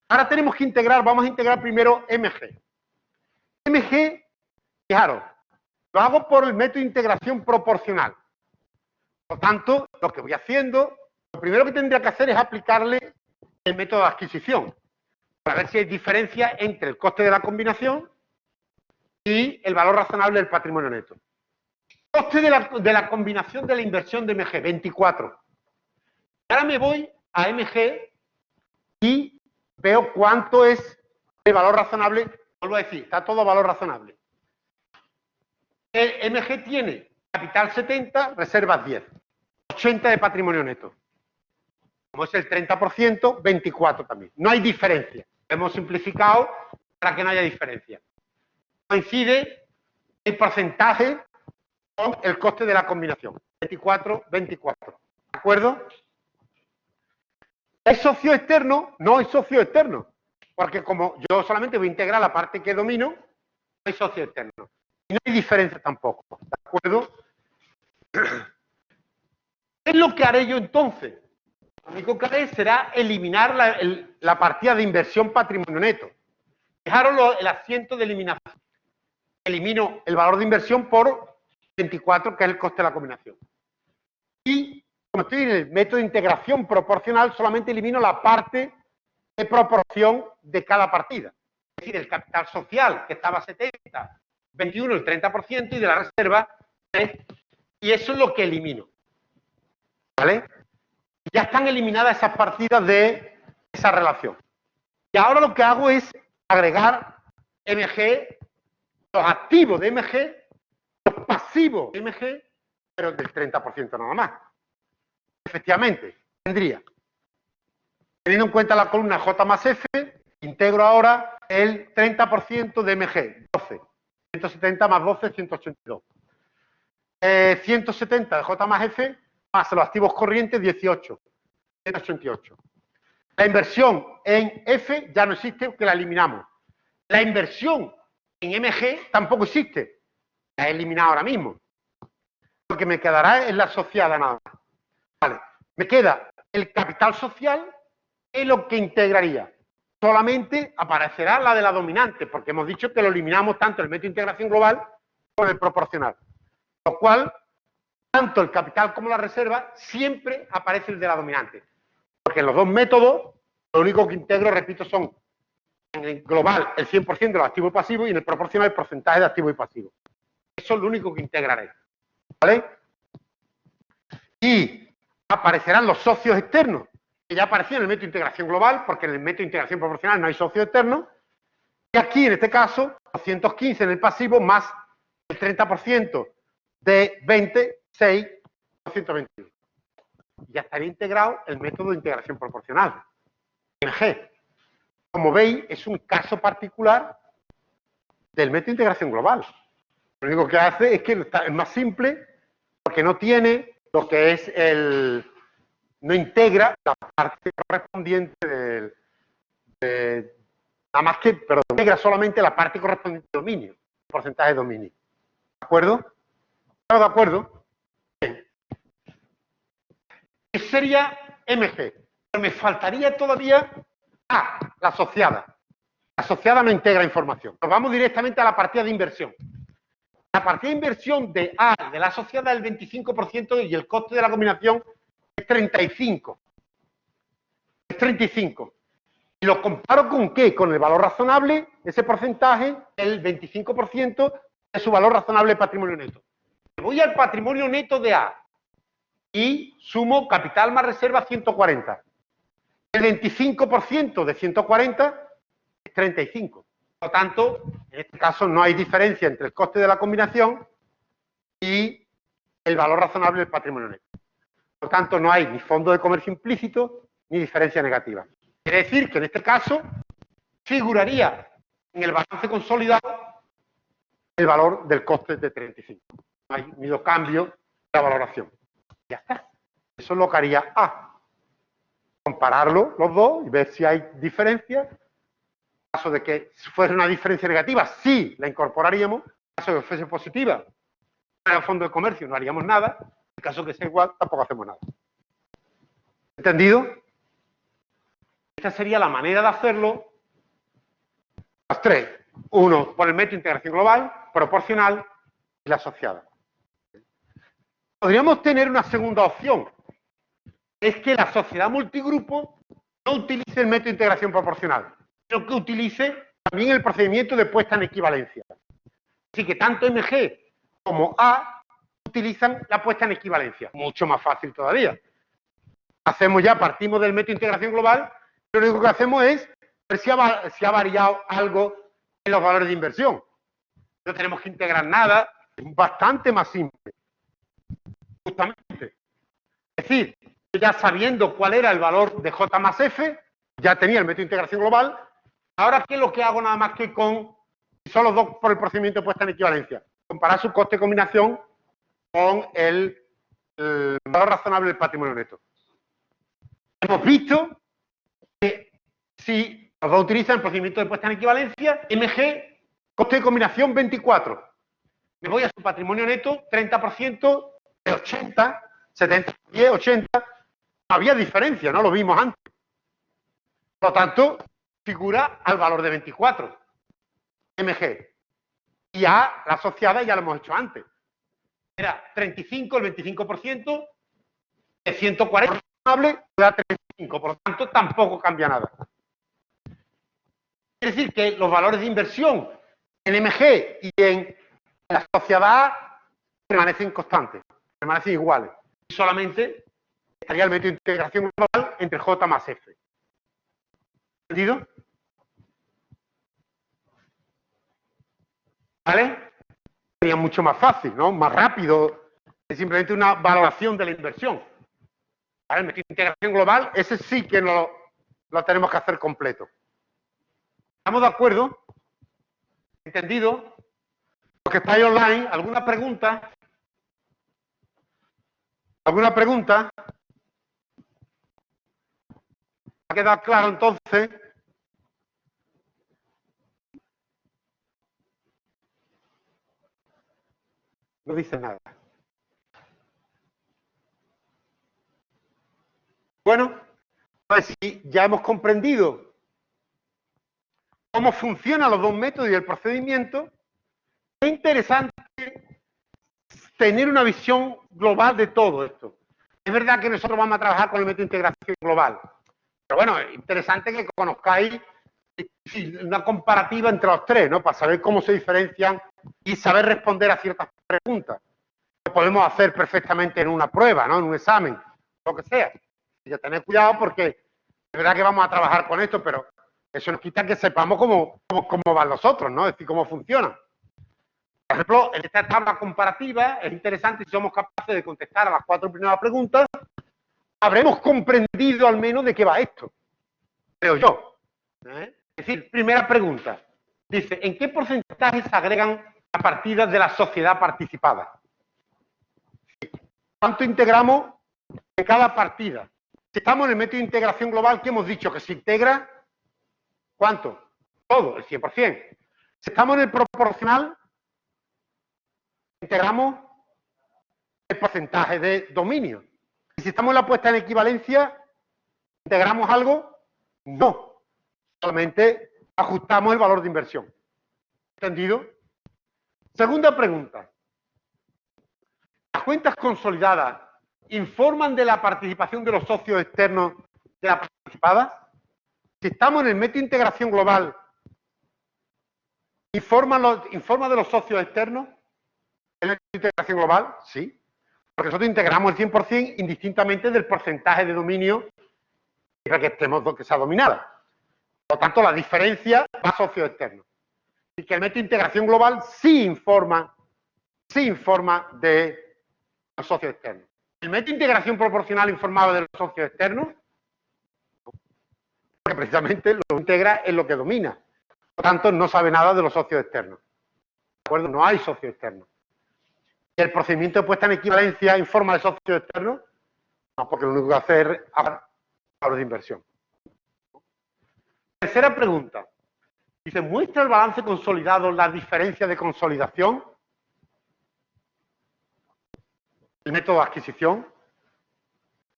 Ahora tenemos que integrar, vamos a integrar primero MG. MG, fijaros, lo hago por el método de integración proporcional. Por lo tanto, lo que voy haciendo, lo primero que tendría que hacer es aplicarle el método de adquisición, para ver si hay diferencia entre el coste de la combinación y el valor razonable del patrimonio neto. Coste de la combinación de la inversión de MG, 24. Ahora me voy a MG y veo cuánto es el valor razonable. Vuelvo a decir, está todo valor razonable. El MG tiene capital 70, reservas 10. 80 de patrimonio neto. Como es el 30%, 24 también. No hay diferencia. Hemos simplificado para que no haya diferencia. Coincide el porcentaje con el coste de la combinación. 24, 24. ¿De acuerdo? ¿Es socio externo? No es socio externo. Porque como yo solamente voy a integrar la parte que domino, no hay socio externo. Y no hay diferencia tampoco. ¿De acuerdo? ¿Qué es lo que haré yo entonces? Lo único que haré será eliminar la partida de inversión patrimonio neto. Fijaros el asiento de eliminación. Elimino el valor de inversión por 24, que es el coste de la combinación. Y como estoy en el método de integración proporcional, solamente elimino la parte de proporción de cada partida. Es decir, el capital social, que estaba 70, 21, el 30%, y de la reserva 3. Y eso es lo que elimino. ¿Vale? Ya están eliminadas esas partidas de esa relación. Y ahora lo que hago es agregar MG, los activos de MG, los pasivos de MG, pero del 30% nada más. Efectivamente, tendría, teniendo en cuenta la columna J más F, integro ahora el 30% de MG, 12. 170 más 12, 182. 170 de J más F, más los activos corrientes, 18. 188. La inversión en F ya no existe porque la eliminamos. La inversión en MG tampoco existe. La he eliminado ahora mismo. Lo que me quedará es la asociada nada más. Vale. Me queda el capital social, es lo que integraría. Solamente aparecerá la de la dominante, porque hemos dicho que lo eliminamos tanto el método de integración global como el proporcional. Lo cual, tanto el capital como la reserva, siempre aparece el de la dominante. Porque en los dos métodos, lo único que integro, repito, son en el global el 100% de los activos y pasivos y en el proporcional el porcentaje de activos y pasivos. Eso es lo único que integraré. ¿Vale? Y aparecerán los socios externos, que ya aparecían en el método de integración global, porque en el método de integración proporcional no hay socios externos. Y aquí, en este caso, 215 en el pasivo más el 30% de 20, 6, 221. Ya estaría integrado el método de integración proporcional, MG. Como veis, es un caso particular del método de integración global. Lo único que hace es que es más simple porque no tiene lo que es el... no integra la parte correspondiente del... nada más que, perdón, integra solamente la parte correspondiente del dominio, el porcentaje de dominio. ¿De acuerdo? ¿Estamos de acuerdo? Bien. ¿Qué sería MG? Pero me faltaría todavía la asociada. La asociada no integra información. Nos vamos directamente a la partida de inversión. La partida de inversión de A de la asociada es el 25% y el coste de la combinación es 35. Es 35. Y lo comparo con ¿qué? Con el valor razonable, ese porcentaje, el 25% de su valor razonable de patrimonio neto. Voy al patrimonio neto de A y sumo capital más reserva 140. El 25% de 140 es 35. Por lo tanto, en este caso no hay diferencia entre el coste de la combinación y el valor razonable del patrimonio neto. Por lo tanto, no hay ni fondo de comercio implícito ni diferencia negativa. Quiere decir que en este caso figuraría en el balance consolidado el valor del coste de 35. No hay ni cambio de la valoración. Ya está. Eso es lo que haría A. Compararlo los dos y ver si hay diferencia. En caso de que fuese una diferencia negativa, sí la incorporaríamos. En caso de que fuese positiva, para el fondo de comercio no haríamos nada. En caso de que sea igual, tampoco hacemos nada. ¿Entendido? Esta sería la manera de hacerlo. Las tres. Uno, por el método de integración global, proporcional y la asociada. Podríamos tener una segunda opción. Es que la sociedad multigrupo no utilice el método de integración proporcional, sino que utilice también el procedimiento de puesta en equivalencia. Así que tanto MG como A utilizan la puesta en equivalencia. Mucho más fácil todavía. Partimos del método de integración global, lo único que hacemos es ver si ha variado algo en los valores de inversión. No tenemos que integrar nada, es bastante más simple. Justamente. Es decir, ya sabiendo cuál era el valor de J más F, ya tenía el método de integración global. Ahora, ¿qué es lo que hago nada más que con son los dos por el procedimiento de puesta en equivalencia? Comparar su coste de combinación con el valor razonable del patrimonio neto. Hemos visto que si los dos utilizan el procedimiento de puesta en equivalencia, MG, coste de combinación 24. Me voy a su patrimonio neto, 30% de 80, 70, 10, 80. No había diferencia, no lo vimos antes. Por lo tanto, figura al valor de 24. MG. Y A, la asociada, ya lo hemos hecho antes. Era 35, el 25% de 140 da 35. Por lo tanto, tampoco cambia nada. Es decir, que los valores de inversión en MG y en la sociedad A permanecen constantes, permanecen iguales. Y solamente estaría el método de integración global entre J más F. ¿Entendido? ¿Vale? Sería mucho más fácil, ¿no? Más rápido. Es simplemente una valoración de la inversión. ¿Vale? El método de integración global, ese sí que no lo tenemos que hacer completo. ¿Estamos de acuerdo? ¿Entendido? Los que estáis online, ¿alguna pregunta? ¿Alguna pregunta? ¿Ha quedado claro entonces? No dice nada. Bueno, pues si ya hemos comprendido cómo funcionan los dos métodos y el procedimiento, es interesante tener una visión global de todo esto. Es verdad que nosotros vamos a trabajar con el método de integración global, pero bueno, es interesante que conozcáis una comparativa entre los tres, ¿no? Para saber cómo se diferencian y saber responder a ciertas preguntas. Lo podemos hacer perfectamente en una prueba, ¿no? En un examen, lo que sea. Hay que tener cuidado porque es verdad que vamos a trabajar con esto, pero eso nos quita que sepamos cómo van los otros, ¿no? Es decir, cómo funcionan. Por ejemplo, en esta tabla comparativa es interesante si somos capaces de contestar a las 4 primeras preguntas, habremos comprendido al menos de qué va esto, creo yo. Es decir, primera pregunta. Dice, ¿en qué porcentaje se agregan las partidas de la sociedad participada? ¿Cuánto integramos en cada partida? Si estamos en el método de integración global, que hemos dicho que se integra, ¿cuánto? Todo, el 100%. Si estamos en el proporcional, integramos el porcentaje de dominio. Y si estamos en la puesta en equivalencia, ¿integramos algo? No. Solamente ajustamos el valor de inversión. ¿Entendido? Segunda pregunta. ¿Las cuentas consolidadas informan de la participación de los socios externos de la participada? Si estamos en el método de integración global, ¿informa de los socios externos en el método de integración global? Sí. Porque nosotros integramos el 100% indistintamente del porcentaje de dominio que sea dominada. Por lo tanto, la diferencia va a socios externos. Y que el método de integración global sí informa de los socios externos. ¿El método de integración proporcional informaba de los socios externos? Porque precisamente lo que integra es lo que domina. Por lo tanto, no sabe nada de los socios externos. ¿De acuerdo? No hay socios externos. ¿Y el procedimiento de puesta en equivalencia informa de socios externos? No, porque lo único que hace es ahorro de inversión. Tercera pregunta. Dice, ¿muestra el balance consolidado la diferencia de consolidación? El método de adquisición,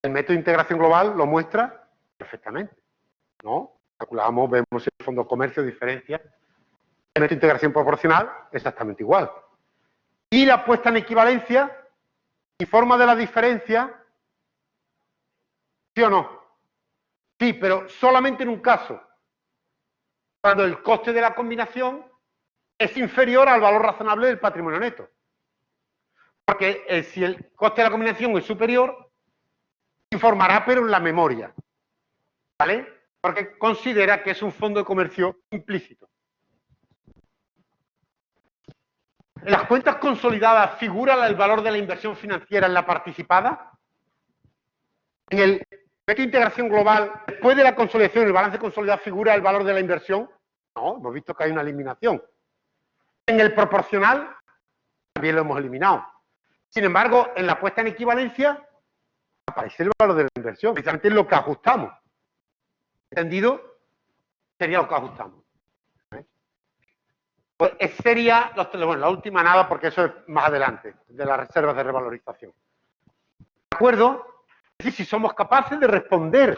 el método de integración global lo muestra perfectamente, ¿no? Calculamos, vemos el fondo de comercio, diferencia. El método de integración proporcional, exactamente igual. Y la puesta en equivalencia, ¿informa de la diferencia? ¿Sí o no? Sí, pero solamente en un caso. Cuando el coste de la combinación es inferior al valor razonable del patrimonio neto. Porque si el coste de la combinación es superior, informará, pero en la memoria. ¿Vale? Porque considera que es un fondo de comercio implícito. ¿En las cuentas consolidadas figura el valor de la inversión financiera en la participada? En el método de integración global, después de la consolidación, el balance consolidado figura el valor de la inversión. No, hemos visto que hay una eliminación. En el proporcional, también lo hemos eliminado. Sin embargo, en la puesta en equivalencia, aparece el valor de la inversión. Precisamente es lo que ajustamos. ¿Entendido? Sería lo que ajustamos. Pues sería, bueno, la última nada, porque eso es más adelante, de las reservas de revalorización. ¿De acuerdo? Es decir, si somos capaces de responder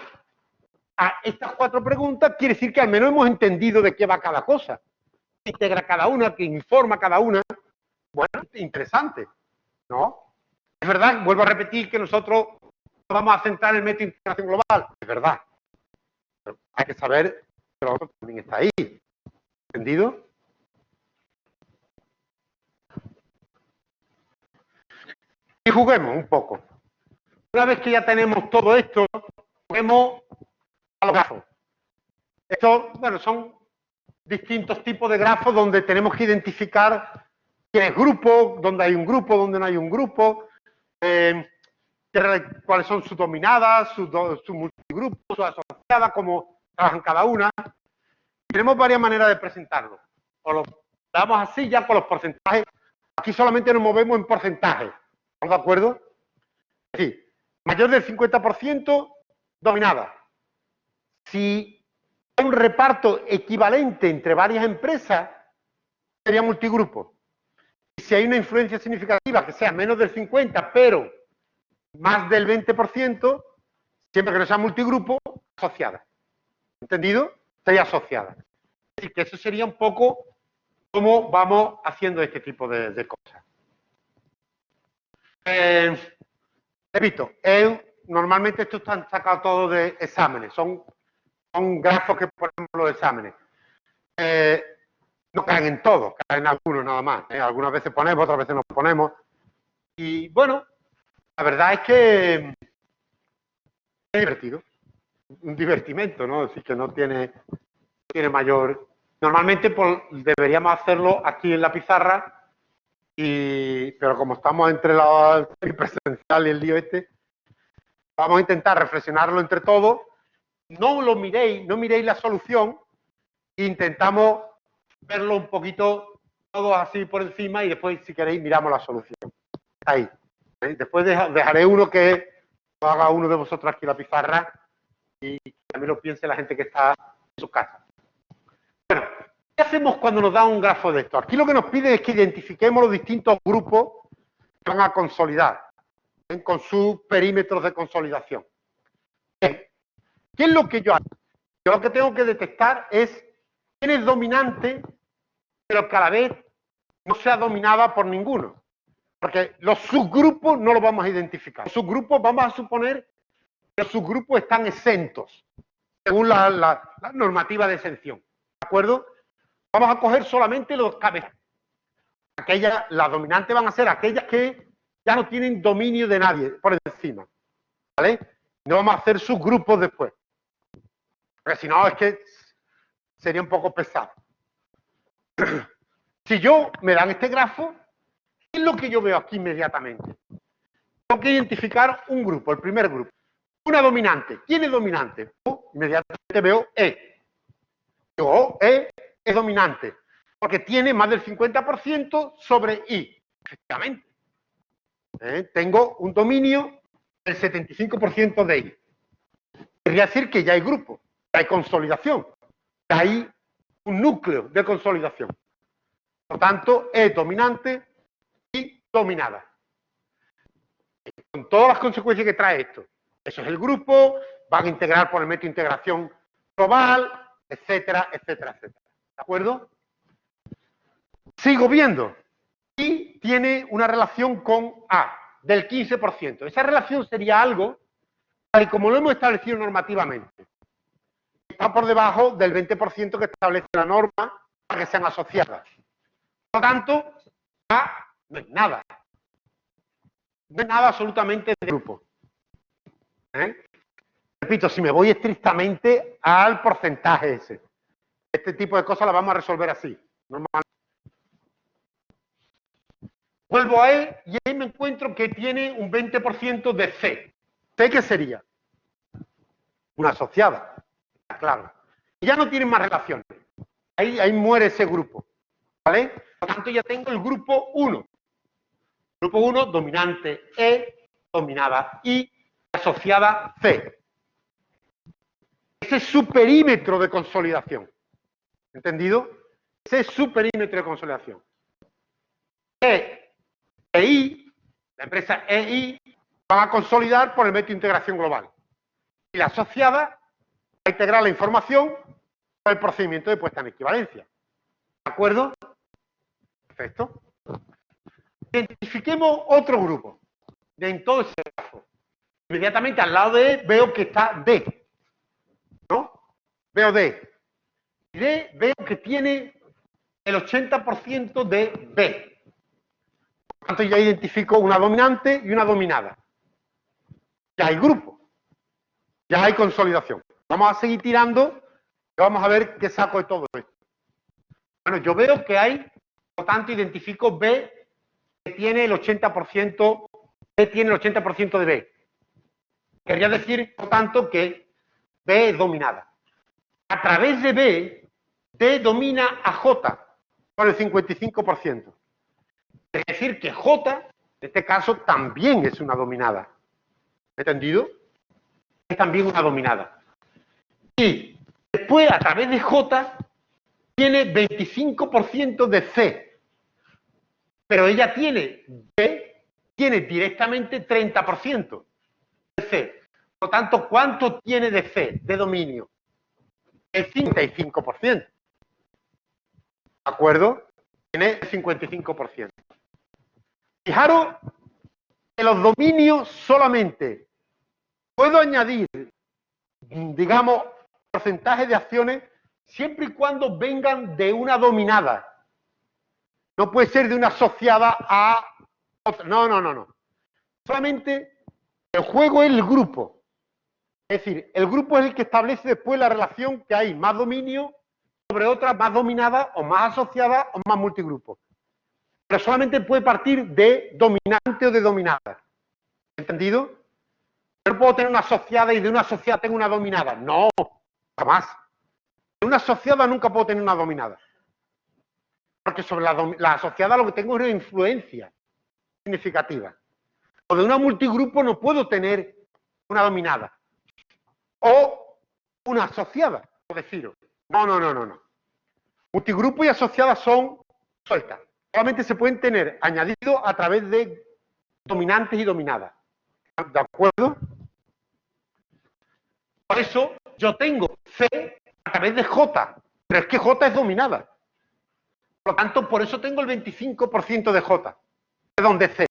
a estas 4 preguntas, quiere decir que al menos hemos entendido de qué va cada cosa. Que integra cada una, que informa cada una. Bueno, interesante, ¿no? Es verdad, vuelvo a repetir que nosotros vamos a centrar en el método de integración global. Es verdad. Pero hay que saber que lo otro también está ahí. ¿Entendido? Y juguemos un poco. Una vez que ya tenemos todo esto, juguemos a los grafos. Estos, bueno, son distintos tipos de grafos donde tenemos que identificar qué es grupo, dónde hay un grupo, dónde no hay un grupo, cuáles son sus dominadas, sus multigrupos, sus asociadas, cómo trabajan cada una. tenemos varias maneras de presentarlo. O lo damos así ya con los porcentajes. Aquí solamente nos movemos en porcentajes. ¿Estamos de acuerdo? Es decir, mayor del 50% dominada. Si hay un reparto equivalente entre varias empresas, sería multigrupo. Y si hay una influencia significativa que sea menos del 50%, pero más del 20%, siempre que no sea multigrupo, asociada. ¿Entendido? Sería asociada. Es decir, que eso sería un poco cómo vamos haciendo este tipo de cosas. Repito, normalmente estos están sacados todos de exámenes, son grafos que ponemos en los exámenes. No caen en todos, caen en algunos nada más. Algunas veces ponemos, otras veces no ponemos. Y bueno, la verdad es que es divertido. Un divertimento, ¿no? Es decir, que no tiene mayor... Normalmente pues, deberíamos hacerlo aquí en la pizarra, pero como estamos entre el presencial y el lío este, vamos a intentar reflexionarlo entre todos. No lo miréis, no miréis la solución, intentamos verlo un poquito todos así por encima y después, si queréis, miramos la solución. Ahí. Después dejaré uno que lo haga uno de vosotros aquí en la pizarra y también lo piense la gente que está en su casa. Bueno, ¿qué hacemos cuando nos da un grafo de esto? Aquí lo que nos pide es que identifiquemos los distintos grupos que van a consolidar con sus perímetros de consolidación. ¿Qué es lo que yo hago? Yo lo que tengo que detectar es quién es dominante, pero que a la vez no sea dominada por ninguno. Porque los subgrupos no los vamos a identificar. Los subgrupos vamos a suponer que los subgrupos están exentos, según la normativa de exención. ¿De acuerdo? Vamos a coger solamente los cabezas. Las dominantes van a ser aquellas que ya no tienen dominio de nadie por encima. ¿Vale? No vamos a hacer subgrupos después. Porque si no, es que sería un poco pesado. Si yo me dan este grafo, ¿qué es lo que yo veo aquí inmediatamente? Tengo que identificar un grupo, el primer grupo. Una dominante. ¿Quién es dominante? Inmediatamente veo E. Digo, E es dominante, porque tiene más del 50% sobre I. Efectivamente. Tengo un dominio del 75% de I. Querría decir que ya hay grupo, ya hay consolidación, ya hay un núcleo de consolidación. Por tanto, es dominante y dominada. Con todas las consecuencias que trae esto. Eso es el grupo, van a integrar por el método de integración global, etcétera, etcétera, etcétera. ¿De acuerdo? Sigo viendo. Y tiene una relación con A, del 15%. Esa relación sería algo, tal y como lo hemos establecido normativamente. Está por debajo del 20% que establece la norma para que sean asociadas. Por lo tanto, A no es nada. No es nada absolutamente de grupo. Repito, si me voy estrictamente al porcentaje ese. Este tipo de cosas las vamos a resolver así. Normalmente. Vuelvo a E y ahí me encuentro que tiene un 20% de C. ¿C qué sería? Una asociada. Claro. Y ya no tienen más relaciones. Ahí muere ese grupo. ¿Vale? Por lo tanto, ya tengo el grupo 1. Grupo 1, dominante E, dominada I, asociada C. Ese es su perímetro de consolidación. ¿Entendido? Ese es su perímetro de consolidación. EI, la empresa EI, van a consolidar por el método de integración global. Y la asociada va a integrar la información por el procedimiento de puesta en equivalencia. ¿De acuerdo? Perfecto. Identifiquemos otro grupo en todo ese grafo. Inmediatamente al lado de E veo que está D. ¿No? Veo D. Y D veo que tiene el 80% de B. Por tanto, ya identifico una dominante y una dominada. Ya hay grupo. Ya hay consolidación. Vamos a seguir tirando y vamos a ver qué saco de todo esto. Bueno, yo veo que hay, por tanto, identifico B que tiene el 80%, B tiene el 80% de B. Quería decir, por tanto, que B es dominada. A través de B, D domina a J por el 55%. Es decir, que J, en este caso, también es una dominada. ¿Entendido? Es también una dominada. Y después, a través de J, tiene 25% de C. Pero ella tiene D, tiene directamente 30% de C. Por lo tanto, ¿cuánto tiene de C, de dominio? El 55%. ¿De acuerdo? Tiene el 55%. Fijaros que los dominios solamente puedo añadir, digamos, porcentaje de acciones siempre y cuando vengan de una dominada. No puede ser de una asociada a otra. No, no, no, no. Solamente el juego es el grupo. Es decir, el grupo es el que establece después la relación que hay más dominio sobre otra más dominada o más asociada o más multigrupo. Pero solamente puede partir de dominante o de dominada. ¿Entendido? Yo no puedo tener una asociada y de una asociada tengo una dominada. No, jamás. De una asociada nunca puedo tener una dominada. Porque sobre la asociada lo que tengo es una influencia significativa. O de una multigrupo no puedo tener una dominada. O una asociada, por decirlo. No, no, no, no, no. Multigrupo y asociadas son sueltas. Solamente se pueden tener añadidos a través de dominantes y dominadas. ¿De acuerdo? Por eso yo tengo C a través de J, pero es que J es dominada. Por lo tanto, por eso tengo el 25% de J, perdón, de C.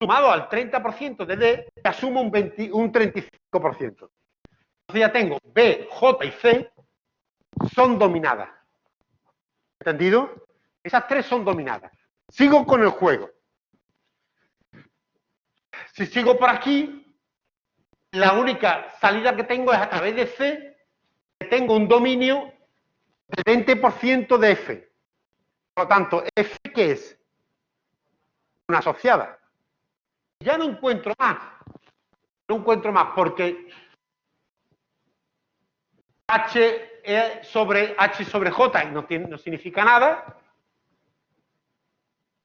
Sumado al 30% de D, asumo un 35%. Entonces ya tengo B, J y C son dominadas. ¿Entendido? Esas tres son dominadas. Sigo con el juego. Si sigo por aquí, la única salida que tengo es a través de C, que tengo un dominio del 20% de F. Por lo tanto, F, ¿qué es? Una asociada. Ya no encuentro más. No encuentro más porque H sobre J no significa nada.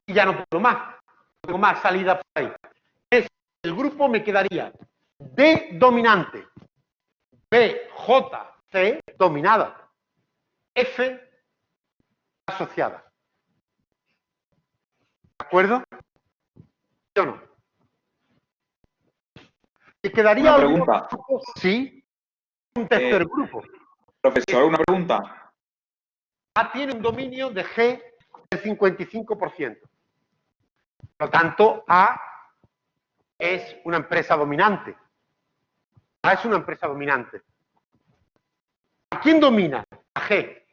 Y ya no puedo más. No tengo más salida por ahí. El grupo me quedaría D dominante, B, J, C dominada, F asociada. ¿De acuerdo? ¿Sí o no? Y quedaría Una pregunta. sí, un tercer grupo. Profesor, una pregunta. A tiene un dominio de G del 55%. Por lo tanto, A es una empresa dominante. A es una empresa dominante. ¿A quién domina? A G.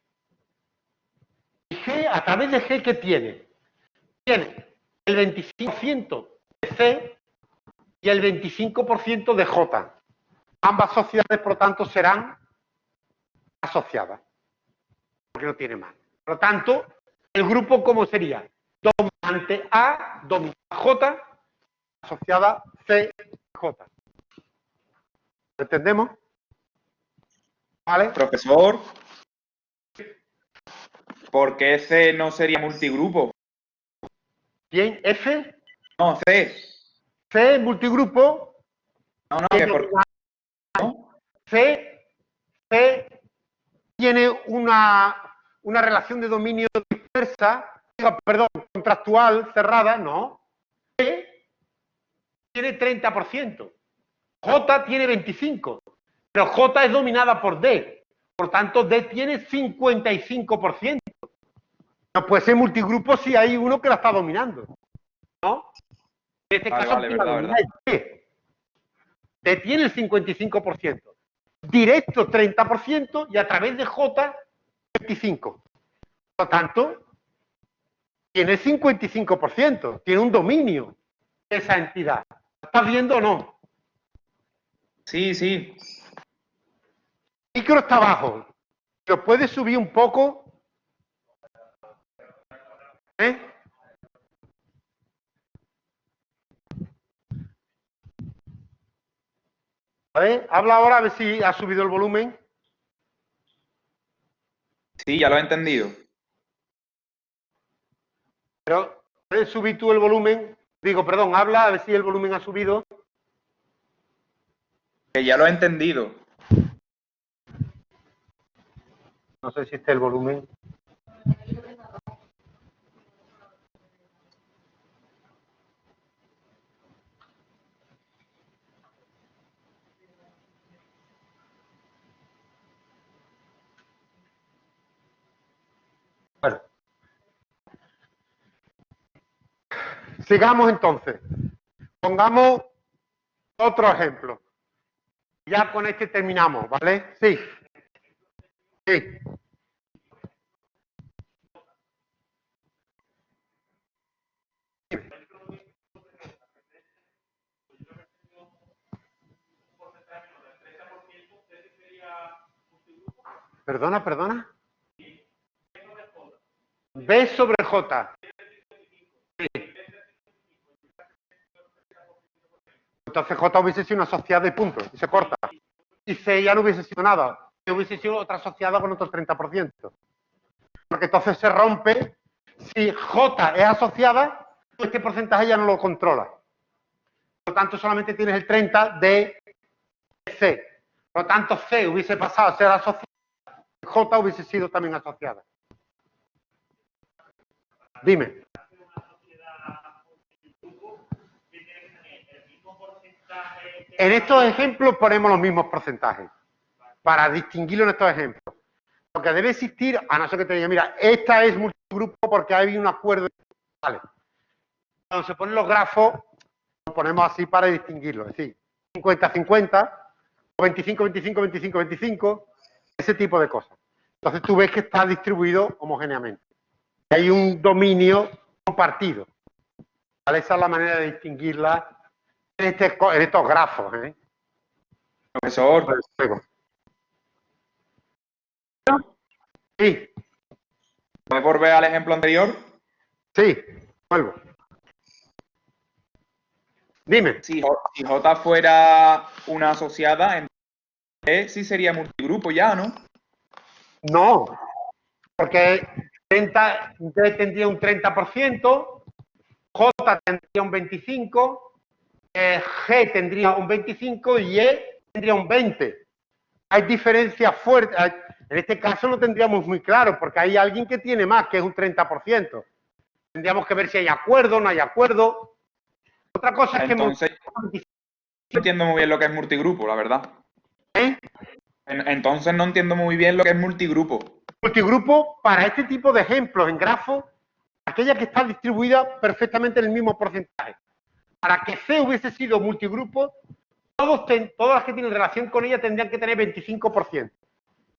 Y G, a través de G, ¿qué tiene? Tiene el 25% de C y el 25% de J. Ambas sociedades, por lo tanto, serán asociadas. Porque no tiene más. Por lo tanto, el grupo, ¿cómo sería? Dominante A, dominante J, asociada C, J. ¿Lo entendemos? ¿Vale? Profesor, ¿por qué C no sería multigrupo? Bien, F, No, C. C, multigrupo. No, no, que por ¿no? C tiene una relación de dominio dispersa, perdón, contractual, cerrada, no. C tiene 30%. J tiene 25%. Pero J es dominada por D. Por tanto, D tiene 55%. No puede ser multigrupo si hay uno que la está dominando. ¿No? En este caso, Vale, verdad. D. D tiene el 55%. Directo 30% y a través de J 25%. Por lo tanto, tiene el 55%. Tiene un dominio esa entidad. ¿Lo estás viendo o no? Sí, sí. El micro está abajo. ¿Lo puedes subir un poco? ¿Eh? A ver, habla ahora a ver si ha subido el volumen. Sí, ya lo he entendido. Pero, ¿puedes subir tú el volumen? Digo, perdón, habla a ver si el volumen ha subido. Que ya lo he entendido. No sé si está el volumen. Bueno. Sigamos entonces. Pongamos otro ejemplo. Ya con este terminamos, ¿vale? Sí. Sí. Perdona, perdona. B sobre J. Sí. Entonces J hubiese sido una asociada y punto. Y se corta. Y C ya no hubiese sido nada. C hubiese sido otra asociada con otro 30%. Porque entonces se rompe. Si J es asociada, este porcentaje ya no lo controla. Por lo tanto, solamente tienes el 30 de C. Por lo tanto, C hubiese pasado a ser asociada. J hubiese sido también asociada. Dime. En estos ejemplos ponemos los mismos porcentajes. Para distinguirlo en estos ejemplos. Lo que debe existir, a no ser que te diga, mira, esta es multigrupo porque hay un acuerdo. Vale. Cuando se ponen los grafos, lo ponemos así para distinguirlo. Es decir, 50-50, 25-25-25-25, ese tipo de cosas. Entonces tú ves que está distribuido homogéneamente. Hay un dominio compartido. ¿Vale? Esa es la manera de distinguirla en estos grafos. Profesor, Sí, ¿puedes volver al ejemplo anterior? sí, vuelvo. Dime. Si J fuera una asociada, entonces sí sería multigrupo ya, ¿no? No, porque 30, D tendría un 30%, J tendría un 25%, G tendría un 25% y E tendría un 20%. Hay diferencias fuertes. En este caso lo tendríamos muy claro, porque hay alguien que tiene más, que es un 30%. Tendríamos que ver si hay acuerdo o no hay acuerdo. Otra cosa es que... Entonces, no entiendo muy bien lo que es multigrupo, la verdad. ¿Eh? Entonces no entiendo muy bien lo que es multigrupo. Multigrupo, para este tipo de ejemplos en grafos, aquella que está distribuida perfectamente en el mismo porcentaje. Para que C hubiese sido multigrupo, todas las que tienen relación con ella tendrían que tener 25%.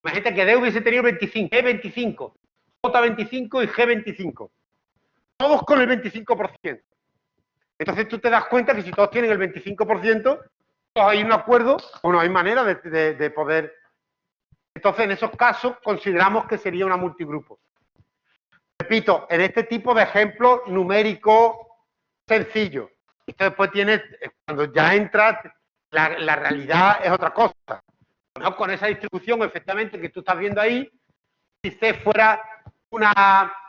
Imagínate que D hubiese tenido 25, E 25, J 25 y G 25. Todos con el 25%. Entonces tú te das cuenta que si todos tienen el 25%, pues hay un acuerdo o no hay manera de poder. Entonces en esos casos consideramos que sería una multigrupo. Repito, en este tipo de ejemplos numéricos sencillos. Esto después tiene, cuando ya entras, la realidad es otra cosa. ¿No? Con esa distribución, efectivamente, que tú estás viendo ahí, si C fuera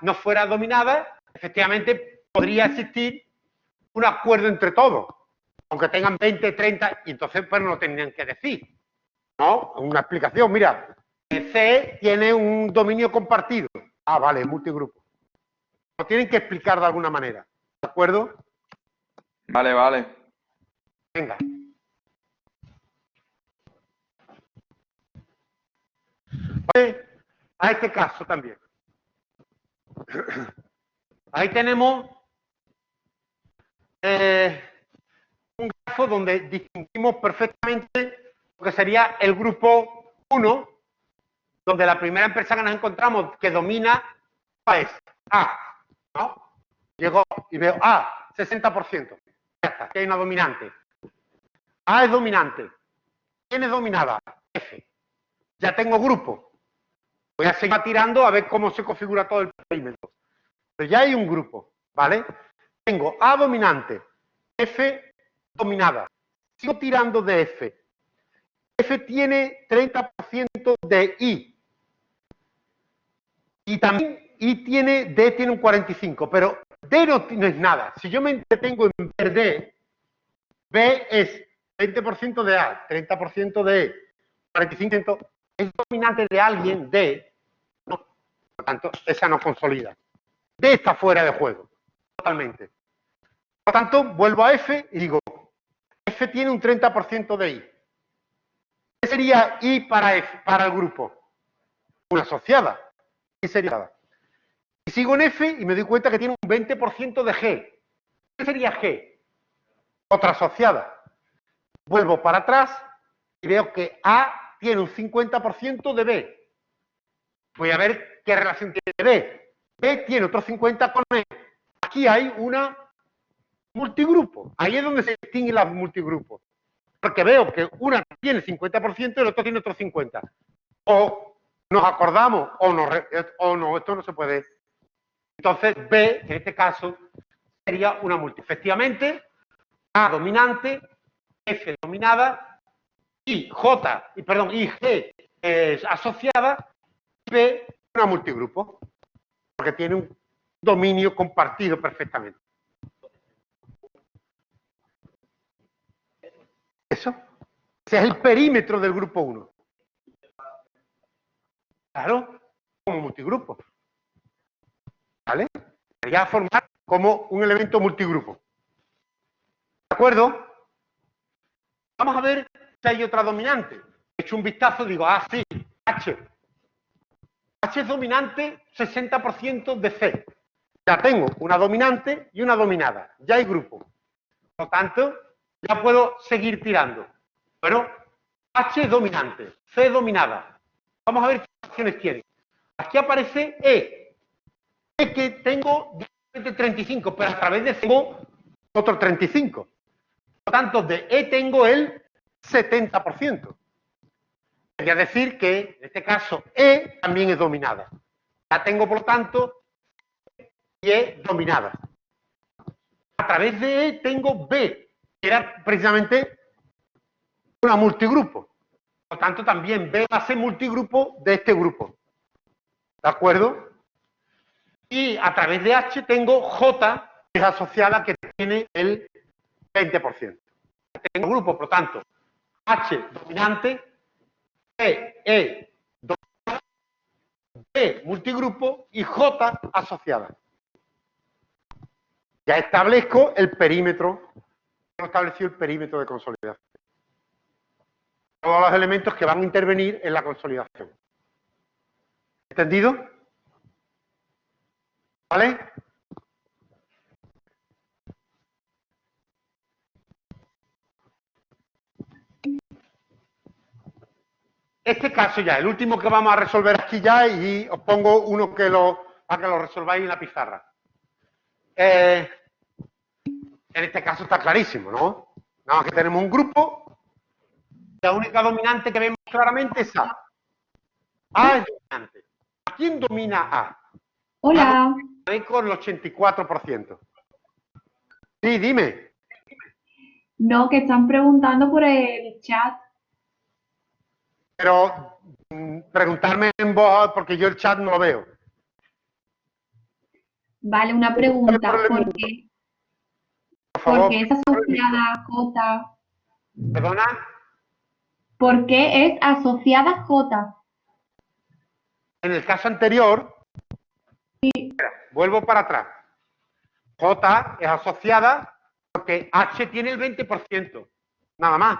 no fuera dominada, efectivamente podría existir un acuerdo entre todos, aunque tengan 20, 30, y entonces pues no lo tendrían que decir. ¿No? Una explicación, mira, C tiene un dominio compartido. Ah, vale, multigrupo. Lo tienen que explicar de alguna manera. ¿De acuerdo? Vale, vale. Venga. Vale, a este caso también. Ahí tenemos un grafo donde distinguimos perfectamente lo que sería el grupo 1, donde la primera empresa que nos encontramos que domina es A, ¿no? Llego y veo A, 60%. Ya está, aquí hay una dominante. A es dominante. ¿Quién es dominada? F. Ya tengo grupo. Voy a seguir tirando a ver cómo se configura todo el perímetro. Pero ya hay un grupo, ¿vale? Tengo A dominante, F dominada. Sigo tirando de F. F tiene 30% de I. Y también D tiene un 45, pero D no es nada. Si yo me entretengo en ver D, B es 20% de A, 30% de E, 45%, es dominante de alguien, D, no, por lo tanto, esa no consolida. D está fuera de juego, totalmente. Por lo tanto, vuelvo a F y digo, F tiene un 30% de I. ¿Qué sería I para F, para el grupo? Una asociada. ¿Qué sería? Y sigo en F y me doy cuenta que tiene un 20% de G. ¿Qué sería G? Otra asociada. Vuelvo para atrás y veo que A tiene un 50% de B. Voy a ver qué relación tiene B. B tiene otro 50 con E. Aquí hay una multigrupo. Ahí es donde se distinguen las multigrupos. Porque veo que una tiene 50% y el otro tiene otro 50%. O nos acordamos o no, esto no se puede. Entonces B, en este caso, sería una multi. Efectivamente, A dominante, F dominada, y G es asociada, B una multigrupo, porque tiene un dominio compartido perfectamente. Eso. Ese es el perímetro del grupo 1. Claro, como multigrupo. ¿Vale? Sería formar como un elemento multigrupo. ¿De acuerdo? Vamos a ver si hay otra dominante. He hecho un vistazo y digo, sí, H. H es dominante 60% de C. Ya tengo una dominante y una dominada. Ya hay grupo. Por lo tanto, ya puedo seguir tirando. Bueno, H es dominante, C es dominada. Vamos a ver qué opciones tiene. Aquí aparece E. E que tengo 35, pero a través de C tengo otro 35. Por lo tanto, de E tengo el 70%. Quería decir que, en este caso, E también es dominada. La tengo, por lo tanto, y E dominada. A través de E tengo B, que era precisamente una multigrupo. Por lo tanto, también B va a ser multigrupo de este grupo. ¿De acuerdo? Y a través de H tengo J, que es asociada, que tiene el 20%. Tengo grupo, por lo tanto, H dominante, E dominada, B multigrupo y J asociada. Ya establezco el perímetro, he establecido el perímetro de consolidación. Todos los elementos que van a intervenir en la consolidación. ¿Entendido? ¿Vale? Este caso ya, el último que vamos a resolver aquí ya, y os pongo uno para que lo resolváis en la pizarra. En este caso está clarísimo, ¿no? Nada más que tenemos un grupo, la única dominante que vemos claramente es A. A es dominante. ¿A quién domina A? Hola. A con el 84%. Sí, dime. No, que están preguntando por el chat. Pero preguntarme en voz, porque yo el chat no lo veo. Vale, una pregunta. Por favor. ¿Por qué es asociada a J? ¿Perdona? ¿Por qué es asociada a J? En el caso anterior, espera, vuelvo para atrás. J es asociada porque H tiene el 20%. Nada más.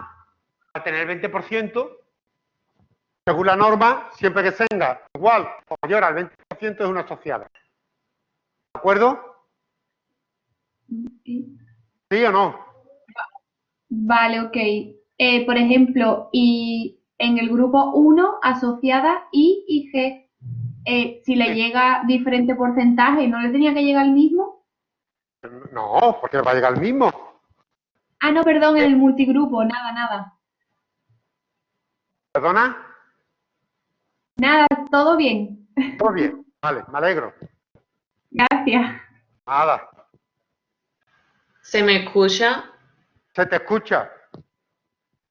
Al tener el 20%, según la norma, siempre que tenga igual o mayor al 20% es una asociada. ¿De acuerdo? ¿Sí o no? Vale, ok. Por ejemplo, y en el grupo 1, asociada I y G. Si le llega diferente porcentaje, ¿no le tenía que llegar el mismo? No, porque va a llegar el mismo. Ah, no, perdón, en el multigrupo. Nada. ¿Perdona? Nada, todo bien. Todo bien. Vale, me alegro. Gracias. Nada. ¿Se me escucha? Se te escucha.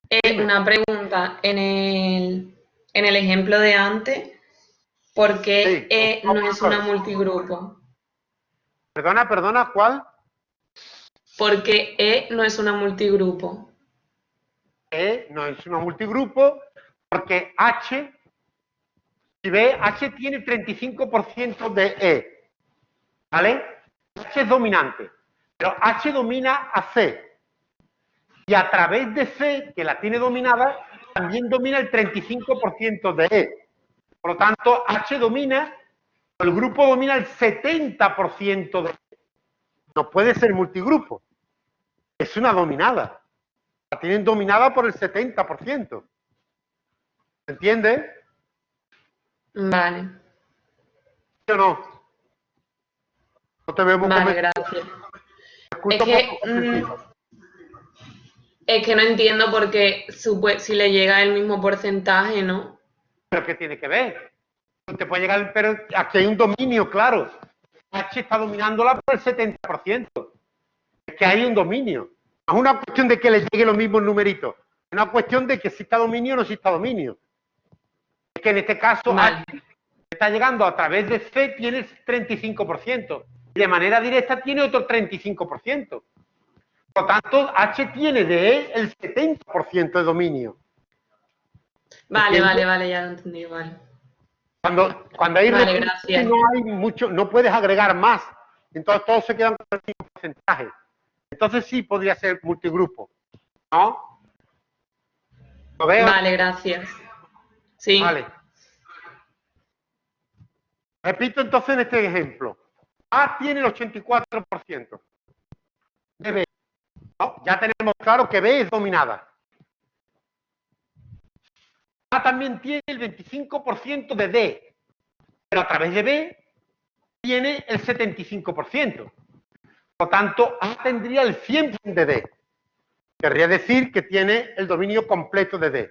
Dime. Una pregunta. En el ejemplo de antes, ¿Por qué Sí, E no es una multigrupo? Perdona, ¿cuál? ¿Por qué E no es una multigrupo? E no es una multigrupo porque H, si ve, H tiene 35% de E, ¿vale? H es dominante, pero H domina a C. Y a través de C, que la tiene dominada, también domina el 35% de E. Por lo tanto, H domina, el grupo domina el 70% de E. No puede ser multigrupo. Es una dominada. La tienen dominada por el 70%. ¿Se entiende? Vale, ¿Sí o no? No te veo muy vale, convencido. gracias. Te escucho Es que, poco convencido. es que no entiendo por qué si le llega el mismo porcentaje, ¿no? ¿Pero qué tiene que ver? Te puede llegar, pero aquí hay un dominio, claro. H está dominándola por el 70%. Es que hay un dominio. No es una cuestión de que le llegue los mismos numeritos. Es una cuestión de que si está dominio o no exista dominio. Es que en este caso Vale, H está llegando a través de C, tiene el 35%. Y de manera directa tiene otro 35%. Por lo tanto, H tiene de E el 70% de dominio. vale, ¿Entiendes? vale, vale, ya lo entendí, vale. Cuando hay Vale, reducción, gracias. no hay mucho, no puedes agregar más. Entonces todos se quedan con el mismo porcentaje. Entonces sí podría ser multigrupo. ¿No? ¿Lo veo? Vale, gracias. Sí, Vale. Repito entonces en este ejemplo. A tiene el 84% de B. ¿No? Ya tenemos claro que B es dominada. A también tiene el 25% de D, pero a través de B tiene el 75%. Por lo tanto, A tendría el 100% de D. Querría decir que tiene el dominio completo de D.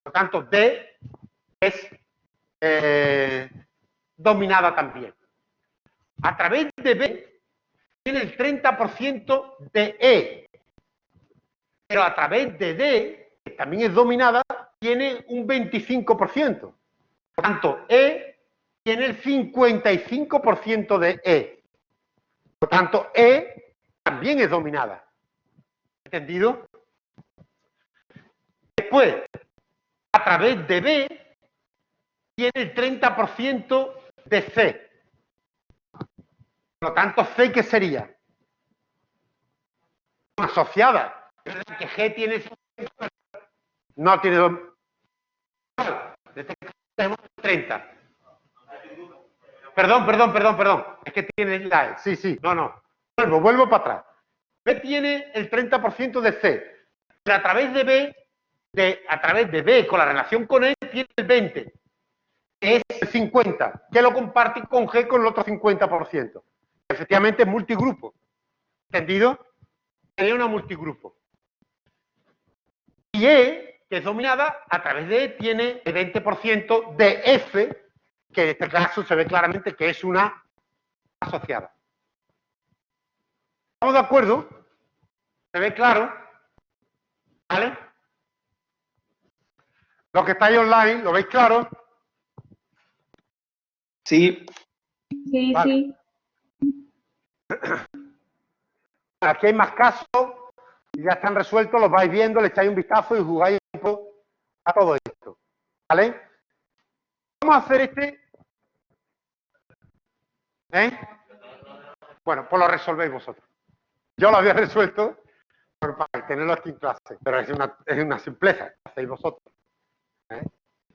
Por lo tanto, D es dominada también. A través de B tiene el 30% de E, pero a través de D, que también es dominada, tiene un 25%. Por tanto, E tiene el 55% de E. Por tanto, E también es dominada. ¿Entendido? Después, a través de B, tiene el 30% de C. Por lo tanto, C, ¿qué sería? Una asociada. Que G tiene... No tiene... Desde que tenemos 30. Perdón. Es que tiene la E. Sí. No. Vuelvo para atrás. B tiene el 30% de C. Pero a través de B, con la relación con E, tiene el 20. Que es el 50. Que lo comparte con G con el otro 50%. Efectivamente es multigrupo. ¿Entendido? Sería una multigrupo. Y E, que es dominada, a través de E tiene el 20% de F, que en este caso se ve claramente que es una asociada. ¿Estamos de acuerdo? ¿Se ve claro? ¿Vale? Los que estáis online, ¿lo veis claro? sí, Sí, Vale. sí. Aquí hay más casos y ya están resueltos, los vais viendo, le echáis un vistazo y jugáis un poco a todo esto. ¿Vale? Vamos a hacer este. Bueno, pues lo resolvéis vosotros. Yo lo había resuelto para tenerlo aquí en clase, pero es una simpleza, lo hacéis vosotros.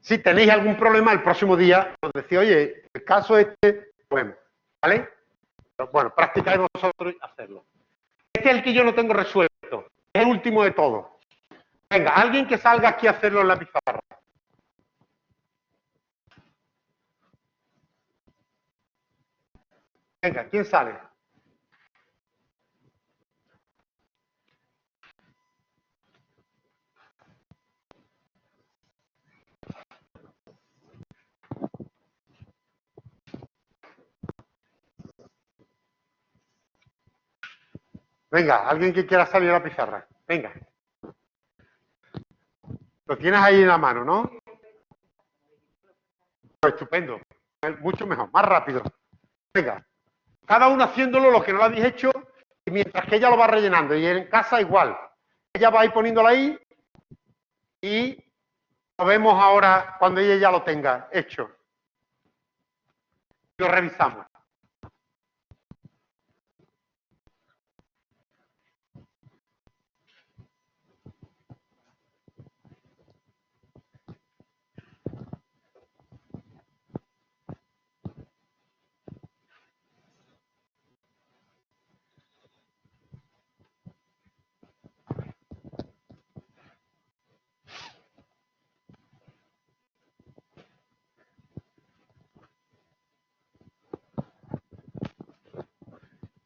Si tenéis algún problema, el próximo día os decís, oye, el caso este, bueno, ¿vale? Pero bueno, practicáis vosotros y hacerlo. Este es el que yo no tengo resuelto, es el último de todos. Venga, alguien que salga aquí a hacerlo en la pizarra. Venga, ¿quién sale? Venga, alguien que quiera salir a la pizarra. Venga. Lo tienes ahí en la mano, ¿no? Pues estupendo. Mucho mejor, más rápido. Venga, cada uno haciéndolo lo que no lo habéis hecho, y mientras que ella lo va rellenando. Y en casa igual. Ella va a ir poniéndolo ahí y lo vemos ahora cuando ella ya lo tenga hecho. Lo revisamos.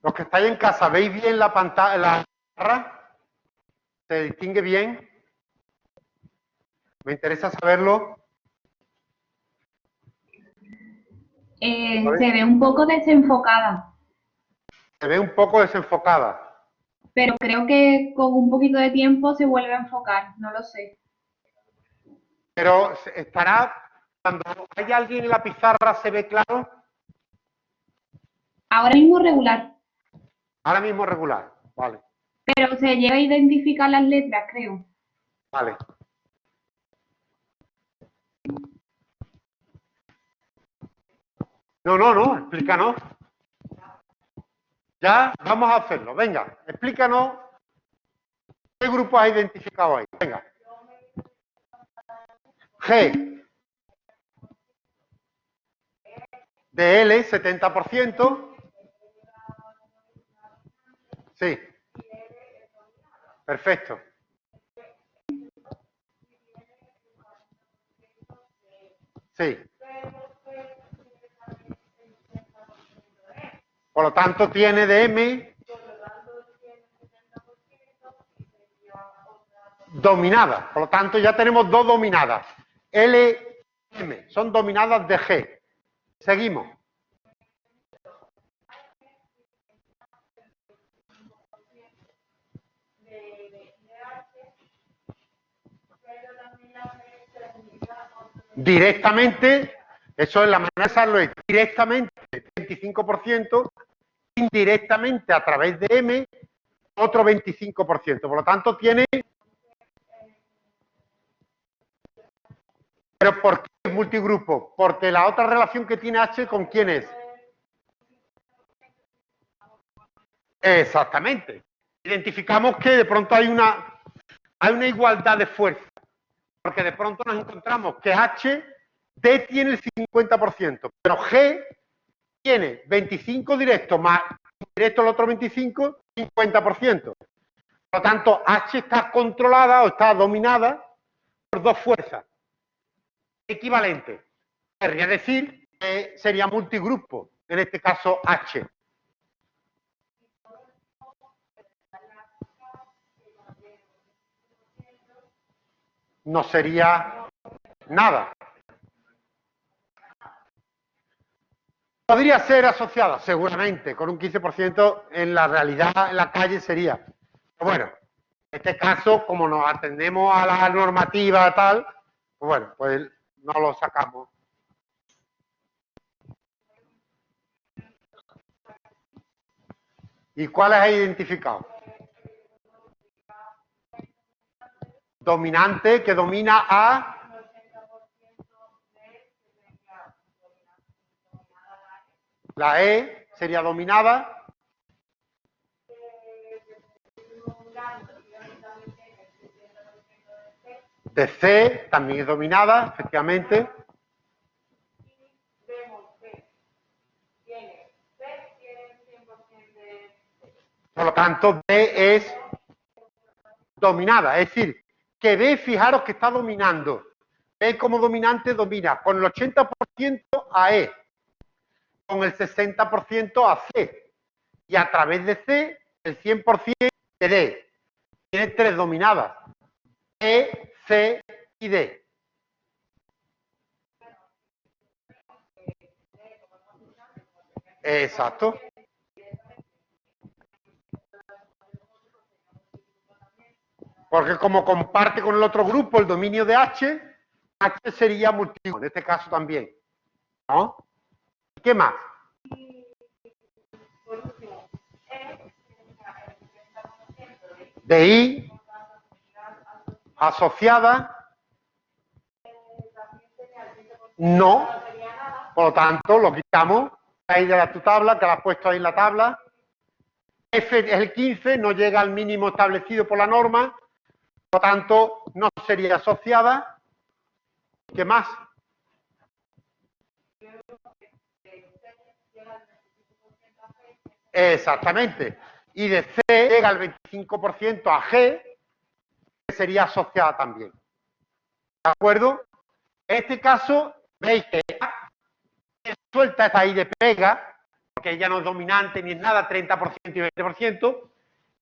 Los que estáis en casa, ¿veis bien la pantalla, la barra? ¿Se distingue bien? Me interesa saberlo. Se ve un poco desenfocada, Se ve un poco desenfocada. pero creo que con un poquito de tiempo se vuelve a enfocar, no lo sé. Pero estará, cuando hay alguien en la pizarra, ¿se ve claro? Ahora mismo regular, Ahora mismo regular. Vale, pero se llega a identificar las letras, creo. vale. No, explícanos. Ya, vamos a hacerlo. Venga, explícanos qué grupo has identificado ahí. Venga. G. De L, 70%. Sí. Perfecto. Sí. Por lo tanto, tiene de M dominada. Por lo tanto, ya tenemos dos dominadas. L, M. Son dominadas de G. Seguimos. Directamente, eso es la manera de hacerlo, es directamente 25%, indirectamente a través de M, otro 25%. Por lo tanto, tiene... ¿Pero por qué es multigrupo? Porque la otra relación que tiene H, ¿con quién es? Exactamente. Identificamos que de pronto hay una igualdad de fuerza. Porque de pronto nos encontramos que H, D tiene el 50%, pero G tiene 25 directos más indirecto el otro 25, 50%. Por lo tanto, H está controlada o está dominada por dos fuerzas equivalentes. Querría decir que sería multigrupo, en este caso H. No sería nada. Podría ser asociada, seguramente, con un 15%, en la realidad, en la calle sería. Pero bueno, en este caso, como nos atendemos a la normativa tal, pues bueno, pues no lo sacamos. ¿Y cuáles hay identificado? Dominante, que domina a... La E sería dominada. De C también es dominada, efectivamente. Por lo tanto, D es dominada. Es decir, que B, fijaros que está dominando. B como dominante domina con el 80% a E, con el 60% a C. Y a través de C, el 100% de D. Tiene tres dominadas. E, C y D. Exacto. Porque como comparte con el otro grupo el dominio de H, H sería multigrupo, en este caso también. ¿No? ¿Qué más? De I asociada. No. Por lo tanto, lo quitamos ahí de tu tabla, que la has puesto ahí en la tabla. F es el 15, no llega al mínimo establecido por la norma. Por lo tanto, no sería asociada. ¿Qué más? Exactamente. Y de C llega al 25% a G, que sería asociada también. ¿De acuerdo? En este caso, veis que A suelta esta I de pega, porque ya no es dominante ni es nada, 30% y 20%.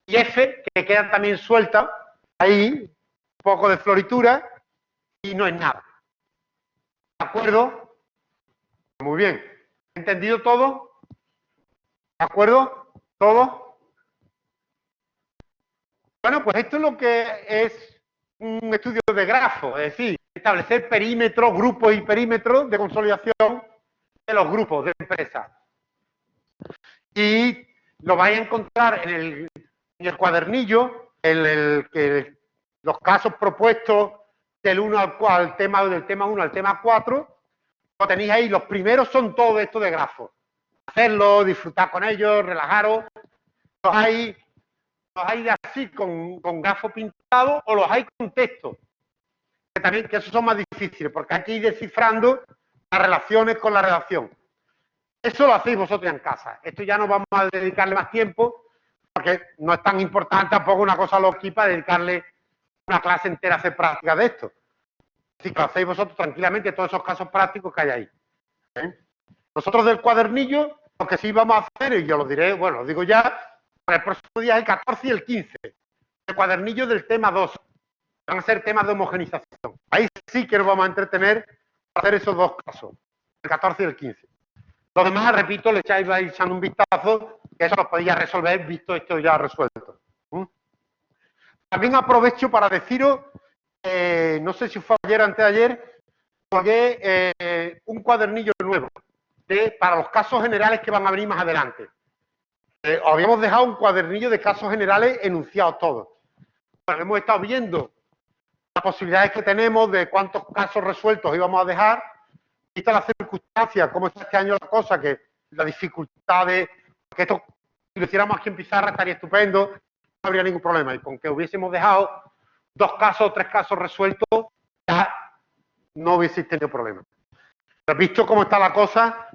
Y F, que queda también suelta, ahí, un poco de floritura, y no es nada. ¿De acuerdo? Muy bien. ¿Entendido todo? ¿De acuerdo? ¿Todo? Bueno, pues esto es lo que es un estudio de grafos, es decir, establecer perímetros, grupos y perímetros de consolidación de los grupos de empresas. Y lo vais a encontrar en el cuadernillo, los casos propuestos del 1 al tema, del tema 1 al tema 4, lo tenéis ahí. Los primeros son todo esto de grafos. Hacerlo, disfrutar con ellos, relajaros. Los hay así con grafos pintados o los hay con texto. Que esos son más difíciles, porque hay que ir descifrando las relaciones con la redacción. Eso lo hacéis vosotros en casa. Esto ya no vamos a dedicarle más tiempo, porque no es tan importante tampoco una cosa loca para dedicarle una clase entera a hacer práctica de esto. Así que lo hacéis vosotros tranquilamente, todos esos casos prácticos que hay ahí. Nosotros del cuadernillo, lo que sí vamos a hacer, y yo lo diré, bueno, lo digo ya, para el próximo día es el 14 y el 15. El cuadernillo del tema 2. Van a ser temas de homogenización. Ahí sí que nos vamos a entretener para hacer esos dos casos, el 14 y el 15. Los demás, repito, le echáis echando un vistazo, que eso lo podéis resolver visto esto ya resuelto. También aprovecho para deciros, no sé si fue ayer o antes de ayer, colgué un cuadernillo nuevo para los casos generales que van a venir más adelante. Os habíamos dejado un cuadernillo de casos generales enunciados todos. Bueno, hemos estado viendo las posibilidades que tenemos de cuántos casos resueltos íbamos a dejar, vista las circunstancias, cómo está este año la cosa, que la dificultad de que esto, si lo hiciéramos aquí en pizarra estaría estupendo, no habría ningún problema. Y con que hubiésemos dejado 2 casos o 3 casos resueltos, ya no hubiese tenido problema. Pero visto cómo está la cosa,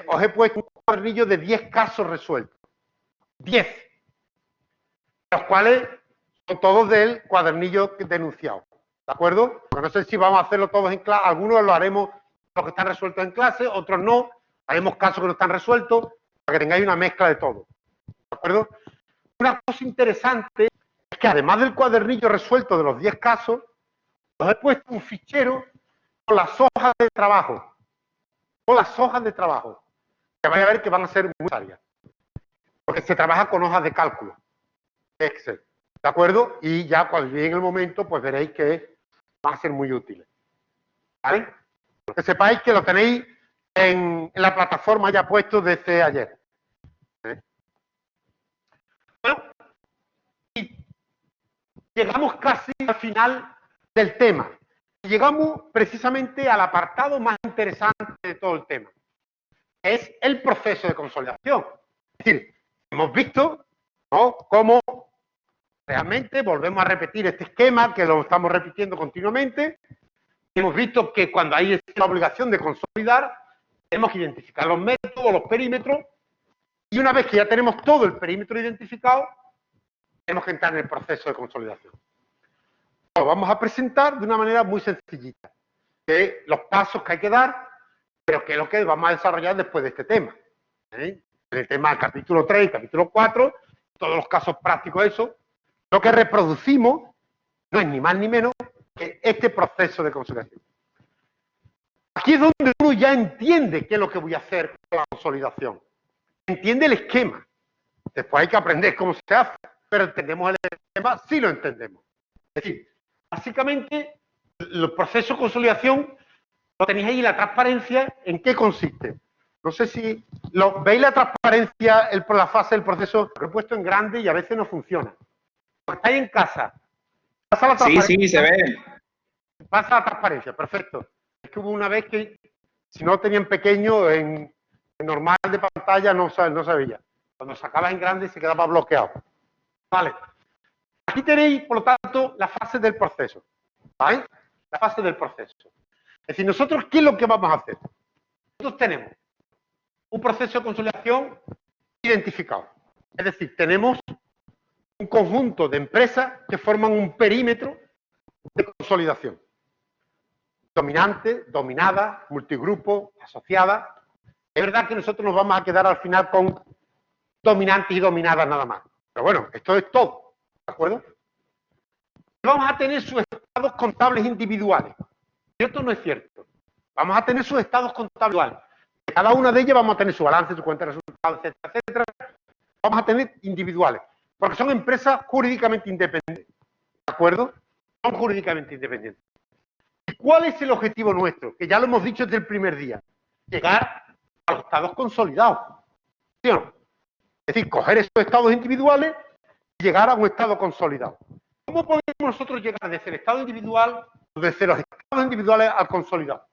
os he puesto un cuadernillo de 10 casos resueltos. 10. Los cuales son todos del cuadernillo denunciado. ¿De acuerdo? Porque no sé si vamos a hacerlo todos en clase. Algunos lo haremos los que están resueltos en clase, otros no. Haremos casos que no están resueltos, para que tengáis una mezcla de todo. ¿De acuerdo? Una cosa interesante es que además del cuadernillo resuelto de los 10 casos, os he puesto un fichero con las hojas de trabajo. Con las hojas de trabajo. Que vais a ver que van a ser muy necesarias. Porque se trabaja con hojas de cálculo. Excel. ¿De acuerdo? Y ya cuando llegue el momento, pues veréis que van a ser muy útiles. ¿Vale? Que sepáis que lo tenéis en la plataforma ya puesto desde ayer. Bueno, y llegamos casi al final del tema. Llegamos precisamente al apartado más interesante de todo el tema. Que es el proceso de consolidación. Es decir, hemos visto, ¿no?, cómo realmente volvemos a repetir este esquema, que lo estamos repitiendo continuamente. Hemos visto que cuando hay la obligación de consolidar, tenemos que identificar los métodos, los perímetros, y una vez que ya tenemos todo el perímetro identificado, tenemos que entrar en el proceso de consolidación. Lo vamos a presentar de una manera muy sencillita, que los pasos que hay que dar, pero que es lo que vamos a desarrollar después de este tema. En el tema del capítulo 3 y capítulo 4, todos los casos prácticos, eso, lo que reproducimos no es ni más ni menos que este proceso de consolidación. Aquí es donde uno ya entiende qué es lo que voy a hacer con la consolidación. Entiende el esquema. Después hay que aprender cómo se hace, pero entendemos el esquema, sí lo entendemos. Es decir, básicamente, el proceso de consolidación Lo tenéis ahí, la transparencia, ¿en qué consiste? No sé si veis la transparencia, la fase del proceso, lo he puesto en grande y a veces no funciona. Cuando estáis en casa, pasa la Sí, transparencia. sí, se ve. Pasa la transparencia, perfecto. Es que hubo una vez que, si no lo tenían pequeño, en normal de pantalla no se veía. Cuando sacabas en grande se quedaba bloqueado. Vale. Aquí tenéis, por lo tanto, la fase del proceso. ¿Vale? La fase del proceso. Es decir, nosotros, ¿qué es lo que vamos a hacer? Nosotros tenemos un proceso de consolidación identificado. Es decir, tenemos un conjunto de empresas que forman un perímetro de consolidación. Dominante, dominada, multigrupo, asociada. Es verdad que nosotros nos vamos a quedar al final con dominantes y dominadas nada más. Pero bueno, esto es todo. ¿De acuerdo? Vamos a tener sus estados contables individuales. ¿Cierto o no es cierto? Vamos a tener sus estados contables individuales. Cada una de ellas vamos a tener su balance, su cuenta de resultados, etcétera, etcétera. Vamos a tener individuales. Porque son empresas jurídicamente independientes. ¿De acuerdo? Son jurídicamente independientes. ¿Y cuál es el objetivo nuestro? Que ya lo hemos dicho desde el primer día. Llegar a los estados consolidados. ¿Sí o no? Es decir, coger esos estados individuales y llegar a un estado consolidado. ¿Cómo podemos nosotros llegar desde el estado individual, desde los estados individuales al consolidado?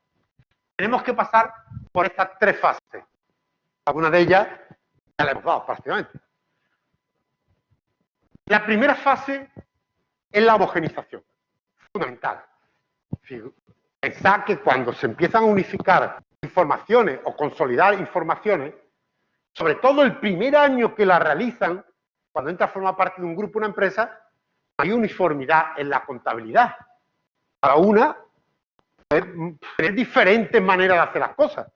Tenemos que pasar por estas tres fases. Algunas de ellas ya la hemos dado prácticamente. La primera fase es la homogenización. Fundamental. Pensad que cuando se empiezan a unificar informaciones o consolidar informaciones, sobre todo el primer año que la realizan, cuando entra a formar parte de un grupo, una empresa, hay uniformidad en la contabilidad. Cada una tiene diferentes maneras de hacer las cosas,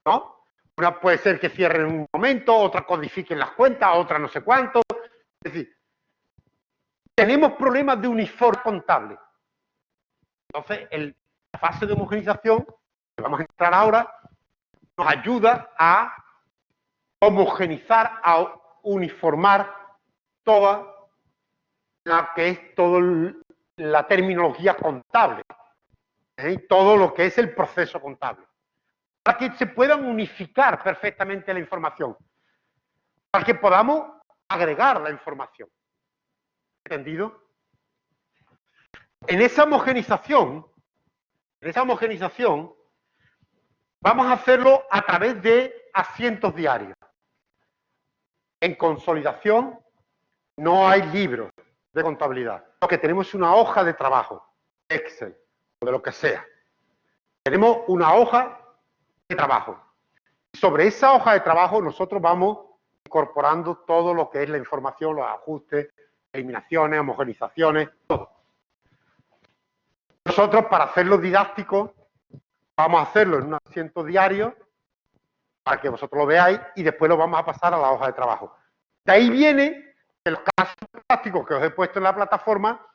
¿no? Una puede ser que cierren en un momento, otra codifiquen las cuentas, otra no sé cuánto. Es decir, tenemos problemas de uniforme contable. Entonces, la fase de homogenización, que vamos a entrar ahora, nos ayuda a homogenizar, a uniformar toda la que es la terminología contable, todo lo que es el proceso contable, para que se puedan unificar perfectamente la información, para que podamos agregar la información. ¿Entendido? En esa homogenización, vamos a hacerlo a través de asientos diarios. En consolidación no hay libros de contabilidad. Lo que tenemos es una hoja de trabajo, Excel, o de lo que sea. Tenemos una hoja de trabajo. Sobre esa hoja de trabajo nosotros vamos incorporando todo lo que es la información, los ajustes, eliminaciones, homogenizaciones, todo. Nosotros, para hacerlo didáctico, vamos a hacerlo en un asiento diario para que vosotros lo veáis y después lo vamos a pasar a la hoja de trabajo. De ahí viene, en los casos prácticos que os he puesto en la plataforma,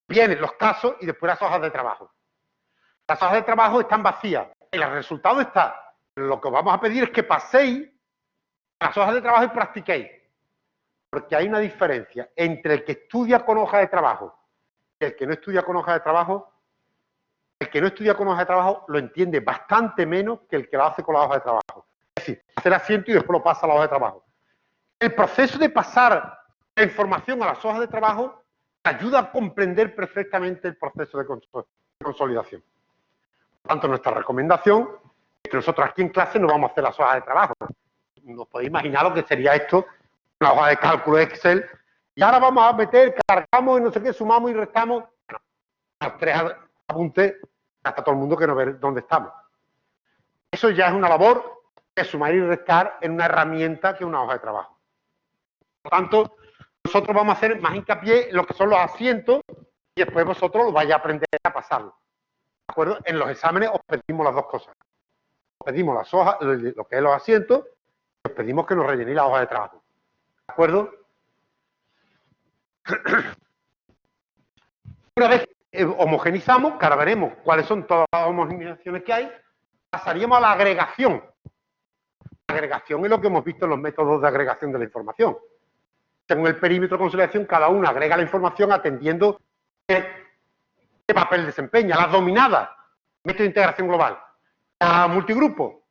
vienen los casos y después las hojas de trabajo. Las hojas de trabajo están vacías. El resultado está. Lo que os vamos a pedir es que paséis las hojas de trabajo y practiquéis. Porque hay una diferencia entre el que estudia con hoja de trabajo y el que no estudia con hoja de trabajo. El que no estudia con hoja de trabajo lo entiende bastante menos que el que lo hace con la hoja de trabajo. Es decir, hace el asiento y después lo pasa a la hoja de trabajo. El proceso de pasar la información a las hojas de trabajo ayuda a comprender perfectamente el proceso de consolidación. Por tanto, nuestra recomendación es que nosotros aquí en clase no vamos a hacer las hojas de trabajo. No podéis imaginar lo que sería esto, una hoja de cálculo Excel. Y ahora vamos a meter, cargamos y no sé qué, sumamos y restamos. Bueno, los tres apuntes hasta todo el mundo que no ve dónde estamos. Eso ya es una labor de sumar y restar en una herramienta que una hoja de trabajo. Por lo tanto, nosotros vamos a hacer más hincapié en lo que son los asientos y después vosotros lo vais a aprender a pasarlo. ¿De acuerdo? En los exámenes os pedimos las dos cosas. Os pedimos las hojas, lo que es los asientos, y os pedimos que nos rellenéis la hoja de trabajo. ¿De acuerdo? Una vez que homogenizamos, que ahora veremos cuáles son todas las homogenizaciones que hay, pasaríamos a la agregación. La agregación es lo que hemos visto en los métodos de agregación de la información. Según el perímetro de consolidación, cada uno agrega la información atendiendo qué papel desempeña. Las dominadas método de integración global. A multigrupo,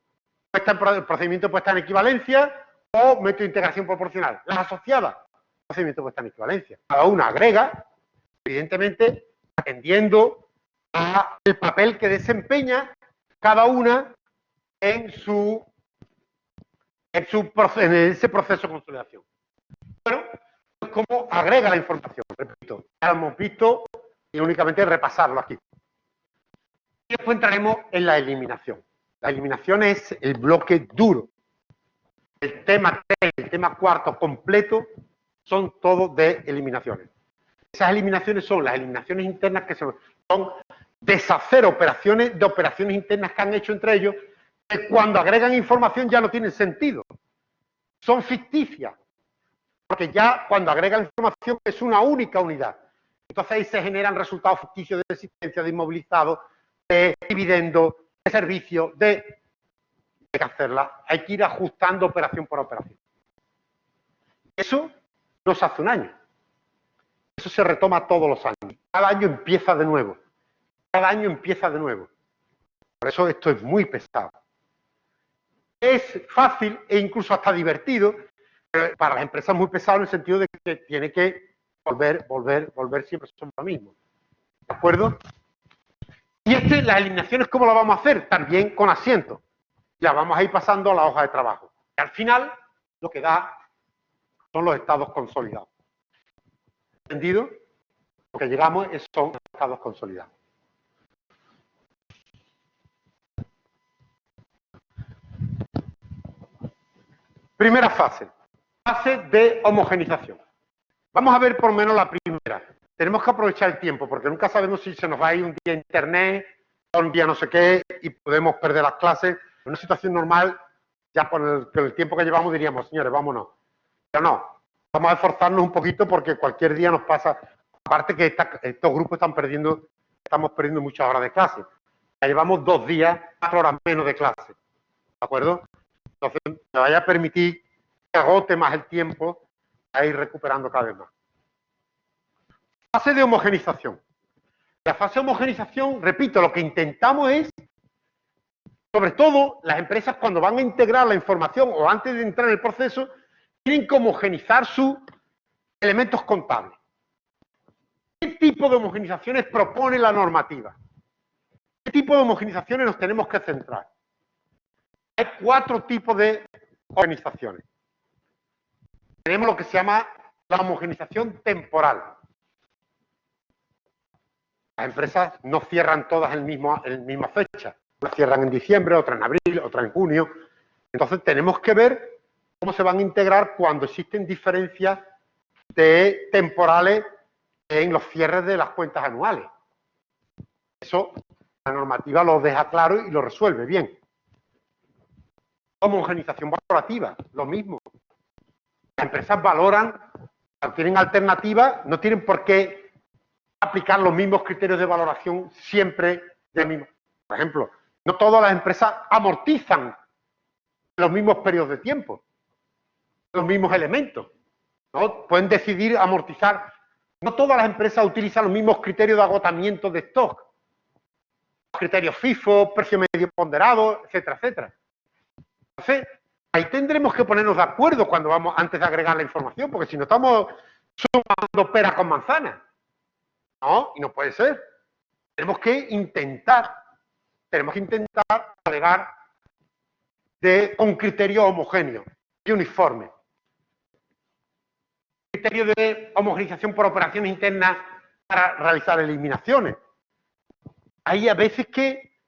el procedimiento puede estar en equivalencia o método de integración proporcional. Las asociadas, el procedimiento puede estar en equivalencia. Cada una agrega, evidentemente, atendiendo al papel que desempeña cada una en ese proceso de consolidación. Bueno, pues cómo agrega la información. Repito, ya lo hemos visto y únicamente repasarlo aquí. Y después entraremos en la eliminación. La eliminación es el bloque duro. El tema 3, el tema 4 completo son todos de eliminaciones. Esas eliminaciones son las eliminaciones internas que son deshacer operaciones internas que han hecho entre ellos, que cuando agregan información ya no tienen sentido. Son ficticias, porque ya cuando agregan información es una única unidad. Entonces ahí se generan resultados ficticios de existencia, de inmovilizado, de dividendo, de servicio, hay que hacerla. Hay que ir ajustando operación por operación. Eso no se hace un año. Eso se retoma todos los años. Cada año empieza de nuevo. Cada año empieza de nuevo. Por eso esto es muy pesado. Es fácil e incluso hasta divertido, pero para las empresas es muy pesado en el sentido de que tiene que volver siempre sobre lo mismo. ¿De acuerdo? Y las eliminaciones, ¿cómo las vamos a hacer? También con asientos. Las vamos a ir pasando a la hoja de trabajo. Y al final, lo que da son los estados consolidados. ¿Entendido? Lo que llegamos son estados consolidados. Primera fase. Fase de homogenización. Vamos a ver por lo menos la primera. Tenemos que aprovechar el tiempo, porque nunca sabemos si se nos va a ir un día internet, un día no sé qué, y podemos perder las clases. En una situación normal, ya con el tiempo que llevamos diríamos, señores, vámonos. Pero no, vamos a esforzarnos un poquito porque cualquier día nos pasa. Aparte que estos grupos estamos perdiendo muchas horas de clase. Ya llevamos 2 días, 4 horas menos de clase. ¿De acuerdo? Entonces, me vaya a permitir que agote más el tiempo a ir recuperando cada vez más. Fase de homogenización. La fase de homogenización, repito, lo que intentamos es, sobre todo, las empresas cuando van a integrar la información o antes de entrar en el proceso, tienen que homogenizar sus elementos contables. ¿Qué tipo de homogenizaciones propone la normativa? ¿Qué tipo de homogenizaciones nos tenemos que centrar? Hay 4 tipos de homogenizaciones. Tenemos lo que se llama la homogenización temporal. Las empresas no cierran todas en misma fecha. Unas cierran en diciembre, otras en abril, otras en junio. Entonces tenemos que ver cómo se van a integrar cuando existen diferencias temporales en los cierres de las cuentas anuales. Eso la normativa lo deja claro y lo resuelve bien. Homogenización valorativa, lo mismo. Las empresas valoran, cuando tienen alternativas, no tienen por qué aplicar los mismos criterios de valoración siempre del mismo. Por ejemplo, no todas las empresas amortizan los mismos periodos de tiempo, los mismos elementos, ¿no? Pueden decidir amortizar. No todas las empresas utilizan los mismos criterios de agotamiento de stock. Criterios FIFO, precio medio ponderado, etcétera, etcétera. Entonces, ahí tendremos que ponernos de acuerdo cuando vamos antes de agregar la información, porque si no estamos sumando peras con manzanas. No, y no puede ser. Tenemos que intentar agregar un criterio homogéneo y uniforme. Criterio de homogenización por operaciones internas para realizar eliminaciones. Hay a veces que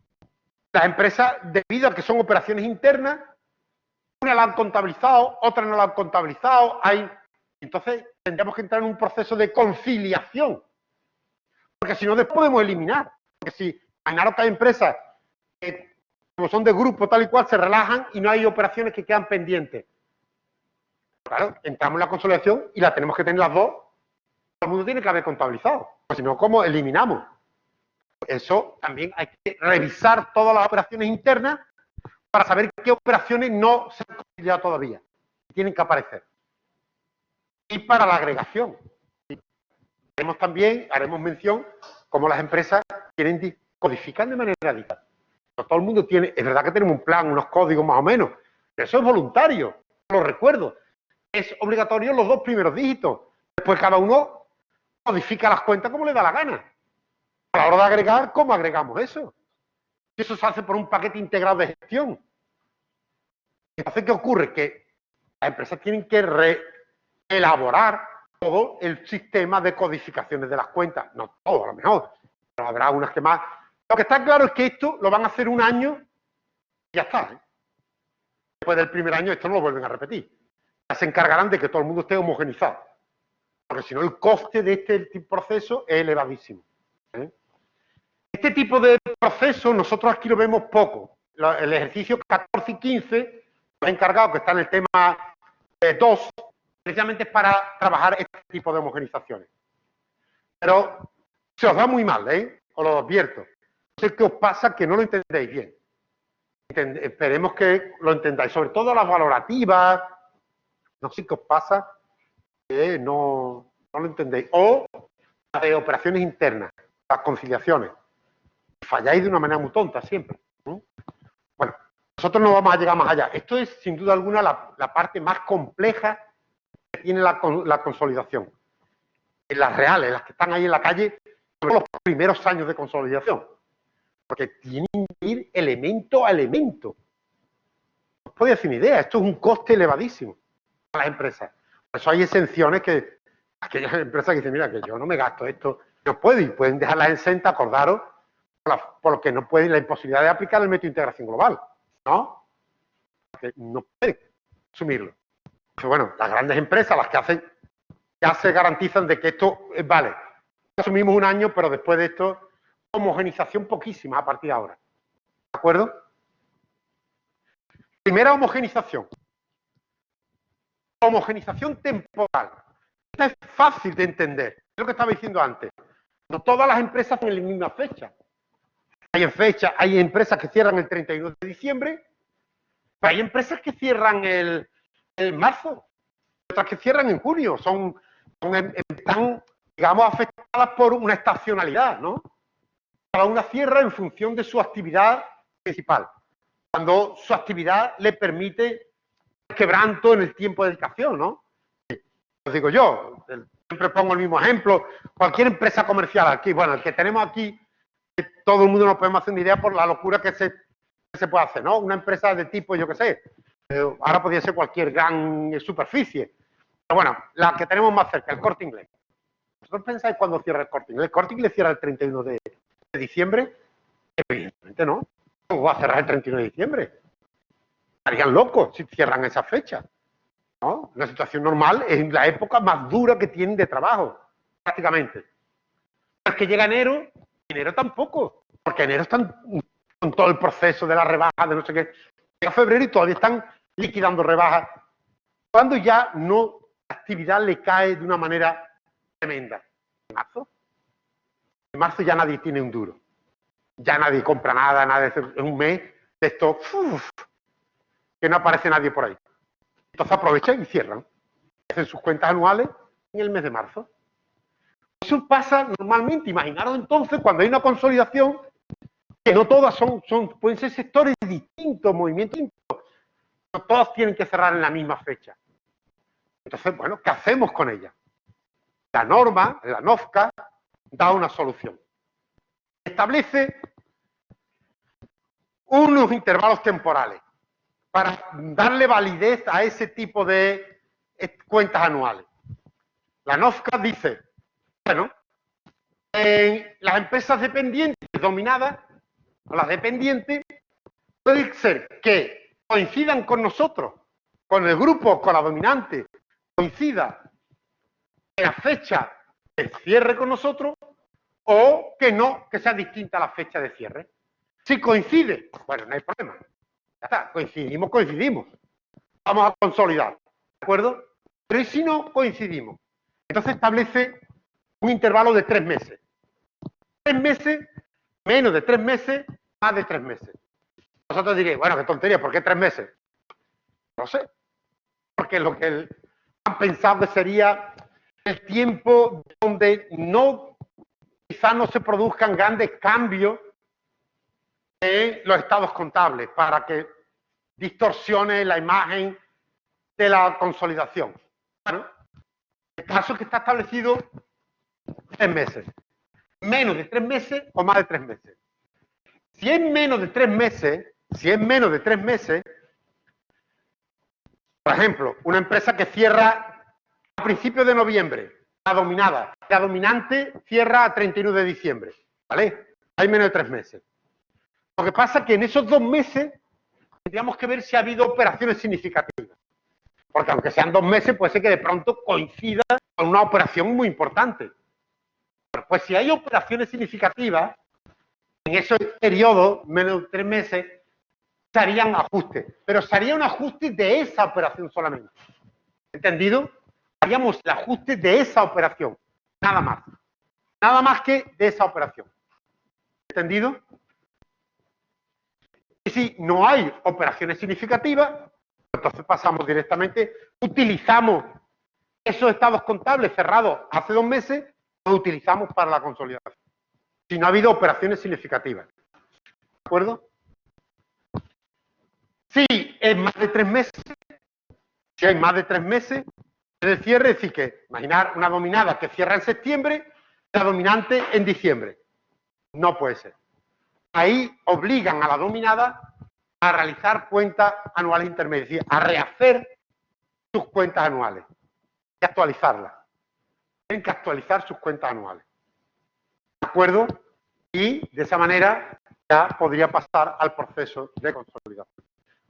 las empresas, debido a que son operaciones internas, una la han contabilizado, otra no la han contabilizado. Entonces tendríamos que entrar en un proceso de conciliación. Porque si no, después podemos eliminar. Porque si imaginaros que hay empresas que, como son de grupo tal y cual, se relajan y no hay operaciones que quedan pendientes. Claro, entramos en la consolidación y la tenemos que tener las dos. Todo el mundo tiene que haber contabilizado. Porque si no, ¿cómo eliminamos? Eso también hay que revisar todas las operaciones internas para saber qué operaciones no se han conciliado todavía. Tienen que aparecer. Y para la agregación. Haremos mención cómo las empresas tienen codifican de manera digital. No todo el mundo tiene, es verdad que tenemos un plan, unos códigos más o menos, pero eso es voluntario, lo recuerdo. Es obligatorio los 2 primeros dígitos. Después cada uno codifica las cuentas como le da la gana. A la hora de agregar, ¿cómo agregamos eso? Eso se hace por un paquete integrado de gestión. Entonces, ¿qué ocurre? Que las empresas tienen que elaborar todo el sistema de codificaciones de las cuentas. No todo, a lo mejor, pero habrá unas que más. Lo que está claro es que esto lo van a hacer un año y ya está. Después del primer año esto no lo vuelven a repetir. Ya se encargarán de que todo el mundo esté homogenizado. Porque si no, el coste de este proceso es elevadísimo. Este tipo de proceso nosotros aquí lo vemos poco. El ejercicio 14 y 15, los encargados que están en el tema 2, precisamente es para trabajar este tipo de homogenizaciones. Pero se os da muy mal, os lo advierto. No sé qué os pasa, que no lo entendéis bien. Esperemos que lo entendáis. Sobre todo las valorativas, no sé qué os pasa, que no lo entendéis. O las de operaciones internas, las conciliaciones. Falláis de una manera muy tonta siempre. Bueno, nosotros no vamos a llegar más allá. Esto es, sin duda alguna, la parte más compleja que tiene la consolidación. En las reales, las que están ahí en la calle, son los primeros años de consolidación. Porque tienen que ir elemento a elemento. No os podéis hacer una idea, esto es un coste elevadísimo para las empresas. Por eso hay exenciones que aquellas empresas que dicen, mira, que yo no me gasto esto, no pueden dejarlas exenta, acordaros, por lo que no pueden, la imposibilidad de aplicar el método de integración global, ¿no? Porque no pueden asumirlo. Entonces, bueno, las grandes empresas, las que hacen, ya se garantizan de que esto vale. Asumimos un año, pero después de esto, homogenización poquísima a partir de ahora. ¿De acuerdo? Primera homogenización. Homogenización temporal. Esta es fácil de entender. Es lo que estaba diciendo antes. No todas las empresas tienen la misma fecha. Hay empresas que cierran el 31 de diciembre, pero hay empresas que cierran el marzo, otras que cierran en junio. Están, digamos, afectadas por una estacionalidad, ¿no? Cada una cierra en función de su actividad principal. Cuando su actividad le permite quebranto en el tiempo de dedicación, ¿no? Os digo yo, siempre pongo el mismo ejemplo. Cualquier empresa comercial aquí, bueno, el que tenemos aquí, todo el mundo nos podemos hacer una idea por la locura que se puede hacer, ¿no? Una empresa de tipo, yo qué sé, ahora podría ser cualquier gran superficie. Pero bueno, la que tenemos más cerca, el Corte Inglés. ¿Vosotros pensáis cuándo cierra el Corte Inglés? ¿El Corte Inglés cierra el 31 de diciembre? Evidentemente no. ¿Cómo va a cerrar el 31 de diciembre? Estarían locos si cierran esa fecha, ¿no? Una situación normal es la época más dura que tienen de trabajo, prácticamente. Es que llega enero tampoco, porque enero están con todo el proceso de la rebaja, de no sé qué. Llega febrero y todavía están liquidando rebajas. Cuando ya no, la actividad le cae de una manera tremenda. ¿En marzo? En marzo ya nadie tiene un duro. Ya nadie compra nada, en un mes de esto, que no aparece nadie por ahí. Entonces aprovechan y cierran. Hacen sus cuentas anuales en el mes de marzo. Eso pasa normalmente. Imaginaros entonces cuando hay una consolidación, que no todas pueden ser sectores distintos, movimientos distintos. No todas tienen que cerrar en la misma fecha. Entonces, bueno, ¿qué hacemos con ella? La norma, la NOFCA, da una solución. Establece unos intervalos temporales para darle validez a ese tipo de cuentas anuales. La NOFCA dice, bueno, en las empresas dependientes dominadas, o las dependientes, puede ser que coincidan con nosotros, con el grupo, con la dominante, coincida en la fecha de cierre con nosotros, o que no, que sea distinta a la fecha de cierre. Si coincide, bueno, no hay problema. Ya está, coincidimos. Vamos a consolidar, ¿de acuerdo? Pero ¿y si no coincidimos? Entonces establece un intervalo de 3 meses. 3 meses, menos de 3 meses, más de 3 meses. Vosotros diréis, bueno, qué tontería, ¿por qué 3 meses? No sé. Porque lo que han pensado que sería el tiempo donde quizás no se produzcan grandes cambios en los estados contables para que distorsione la imagen de la consolidación. Bueno, el caso es que está establecido 3 meses. Menos de 3 meses o más de 3 meses. Si es menos de 3 meses, por ejemplo, una empresa que cierra a principios de noviembre, la dominada, la dominante cierra a 31 de diciembre, ¿vale? Hay menos de 3 meses. Lo que pasa es que en esos 2 meses tendríamos que ver si ha habido operaciones significativas. Porque aunque sean 2 meses, puede ser que de pronto coincida con una operación muy importante. Pues si hay operaciones significativas, en esos periodos, menos de 3 meses, se harían ajustes. Pero se haría un ajuste de esa operación solamente. ¿Entendido? Haríamos el ajuste de esa operación. Nada más. Nada más que de esa operación. ¿Entendido? Y si no hay operaciones significativas, entonces pasamos directamente, utilizamos esos estados contables cerrados hace 2 meses, los utilizamos para la consolidación. Si no ha habido operaciones significativas. ¿De acuerdo? Si es más de 3 meses, si hay más de 3 meses en el cierre, es decir, que imaginar una dominada que cierra en septiembre, la dominante en diciembre. No puede ser. Ahí obligan a la dominada a realizar cuentas anuales intermedias, es decir, a rehacer sus cuentas anuales y actualizarlas. Tienen que actualizar sus cuentas anuales. ¿De acuerdo? Y de esa manera ya podría pasar al proceso de consolidación.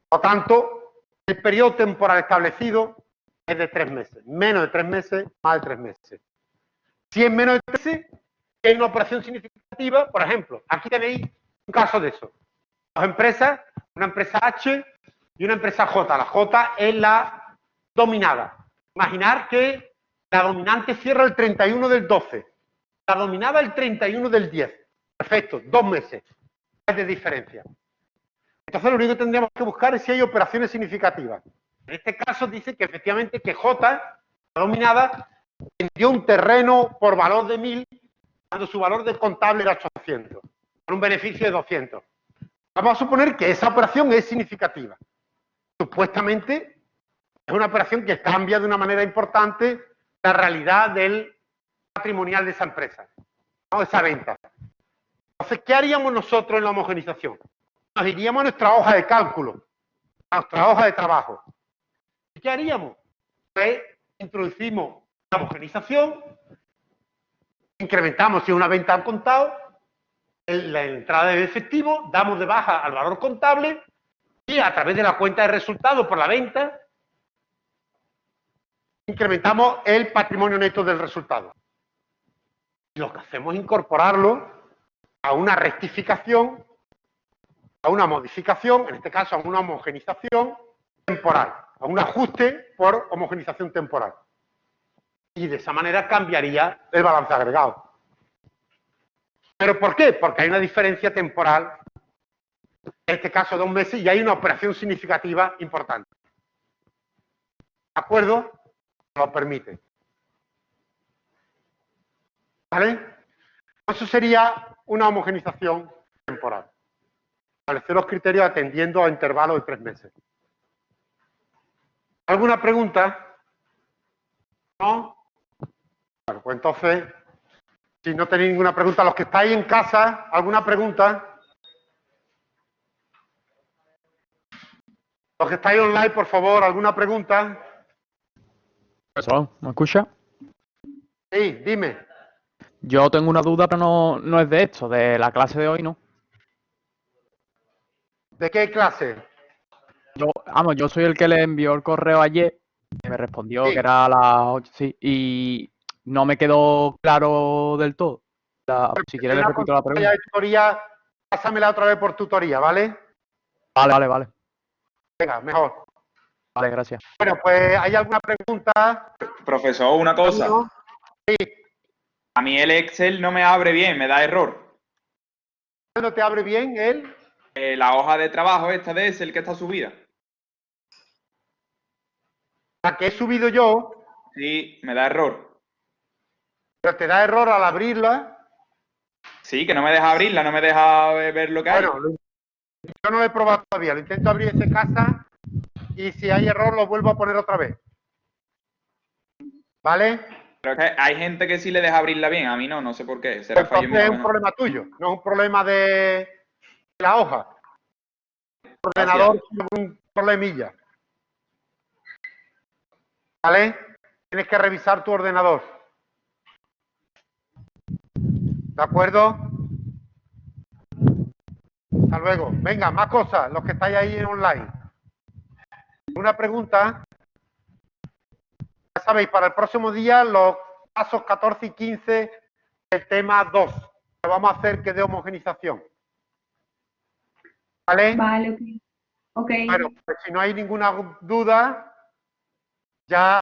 Por lo tanto, el periodo temporal establecido es de 3 meses. Menos de 3 meses, más de 3 meses. Si es menos de 3 meses, hay una operación significativa, por ejemplo, aquí tenéis un caso de eso. Dos empresas, una empresa H y una empresa J. La J es la dominada. Imaginar que la dominante cierra el 31 del 12. La dominada el 31 del 10. Perfecto, 2 meses. Es de diferencia. Entonces lo único que tendríamos que buscar es si hay operaciones significativas. En este caso dice que efectivamente que J, la dominada, vendió un terreno por valor de 1000 cuando su valor de contable era 800, con un beneficio de 200. Vamos a suponer que esa operación es significativa. Supuestamente es una operación que cambia de una manera importante la realidad del patrimonial de esa empresa, ¿no? De esa venta. Entonces, ¿qué haríamos nosotros en la homogenización? Nos iríamos a nuestra hoja de cálculo, a nuestra hoja de trabajo. ¿Y qué haríamos? Pues introducimos la homogenización, incrementamos si es una venta al contado, la entrada de efectivo, damos de baja al valor contable y a través de la cuenta de resultados por la venta incrementamos el patrimonio neto del resultado. Y lo que hacemos es incorporarlo a una rectificación, a una modificación, en este caso a una homogenización temporal, a un ajuste por homogenización temporal. Y de esa manera cambiaría el balance agregado. ¿Pero por qué? Porque hay una diferencia temporal, en este caso 2 meses, y hay una operación significativa importante. ¿De acuerdo? Lo permite. ¿Vale? Eso sería una homogenización temporal. Establecer los criterios atendiendo a intervalos de 3 meses. ¿Alguna pregunta? ¿No? Bueno, pues entonces, si no tenéis ninguna pregunta, los que estáis en casa, ¿alguna pregunta? Los que estáis online, por favor, ¿alguna pregunta? Profesor, ¿me escucha? Sí, dime. Yo tengo una duda, pero no es de esto, de la clase de hoy, ¿no? ¿De qué clase? Yo soy el que le envió el correo ayer, que me respondió Sí. que era a las 8, sí, y no me quedó claro del todo. Si quieres le repito la pregunta. De tutoría, pásamela otra vez por tutoría, ¿vale? Vale. Venga, mejor. Vale, gracias. Bueno, pues, ¿hay alguna pregunta? Profesor, una cosa. ¿No? Sí. A mí el Excel no me abre bien, me da error. ¿No te abre bien él? La hoja de trabajo esta de Excel que está subida. La que he subido yo, Sí, me da error. pero te da error al abrirla. Sí, que no me deja abrirla, no me deja ver lo que hay. Bueno, Yo no lo he probado todavía, lo intento abrir ese casa y si hay error lo vuelvo a poner otra vez. ¿Vale? Pero es que hay gente que sí le deja abrirla bien, a mí no, no sé por qué. Será Pues fallo entonces es mío. un problema tuyo, no es un problema de la hoja. El Gracias. ordenador tiene un problemilla. ¿Vale? Tienes que revisar tu ordenador. ¿De acuerdo? Hasta luego. Venga, más cosas, los que estáis ahí en online. Una pregunta. Ya sabéis, para el próximo día, los pasos 14 y 15 del tema 2. Que vamos a hacer que de homogenización. ¿Vale? Vale, ok. Ok. Bueno, pues si no hay ninguna duda, ya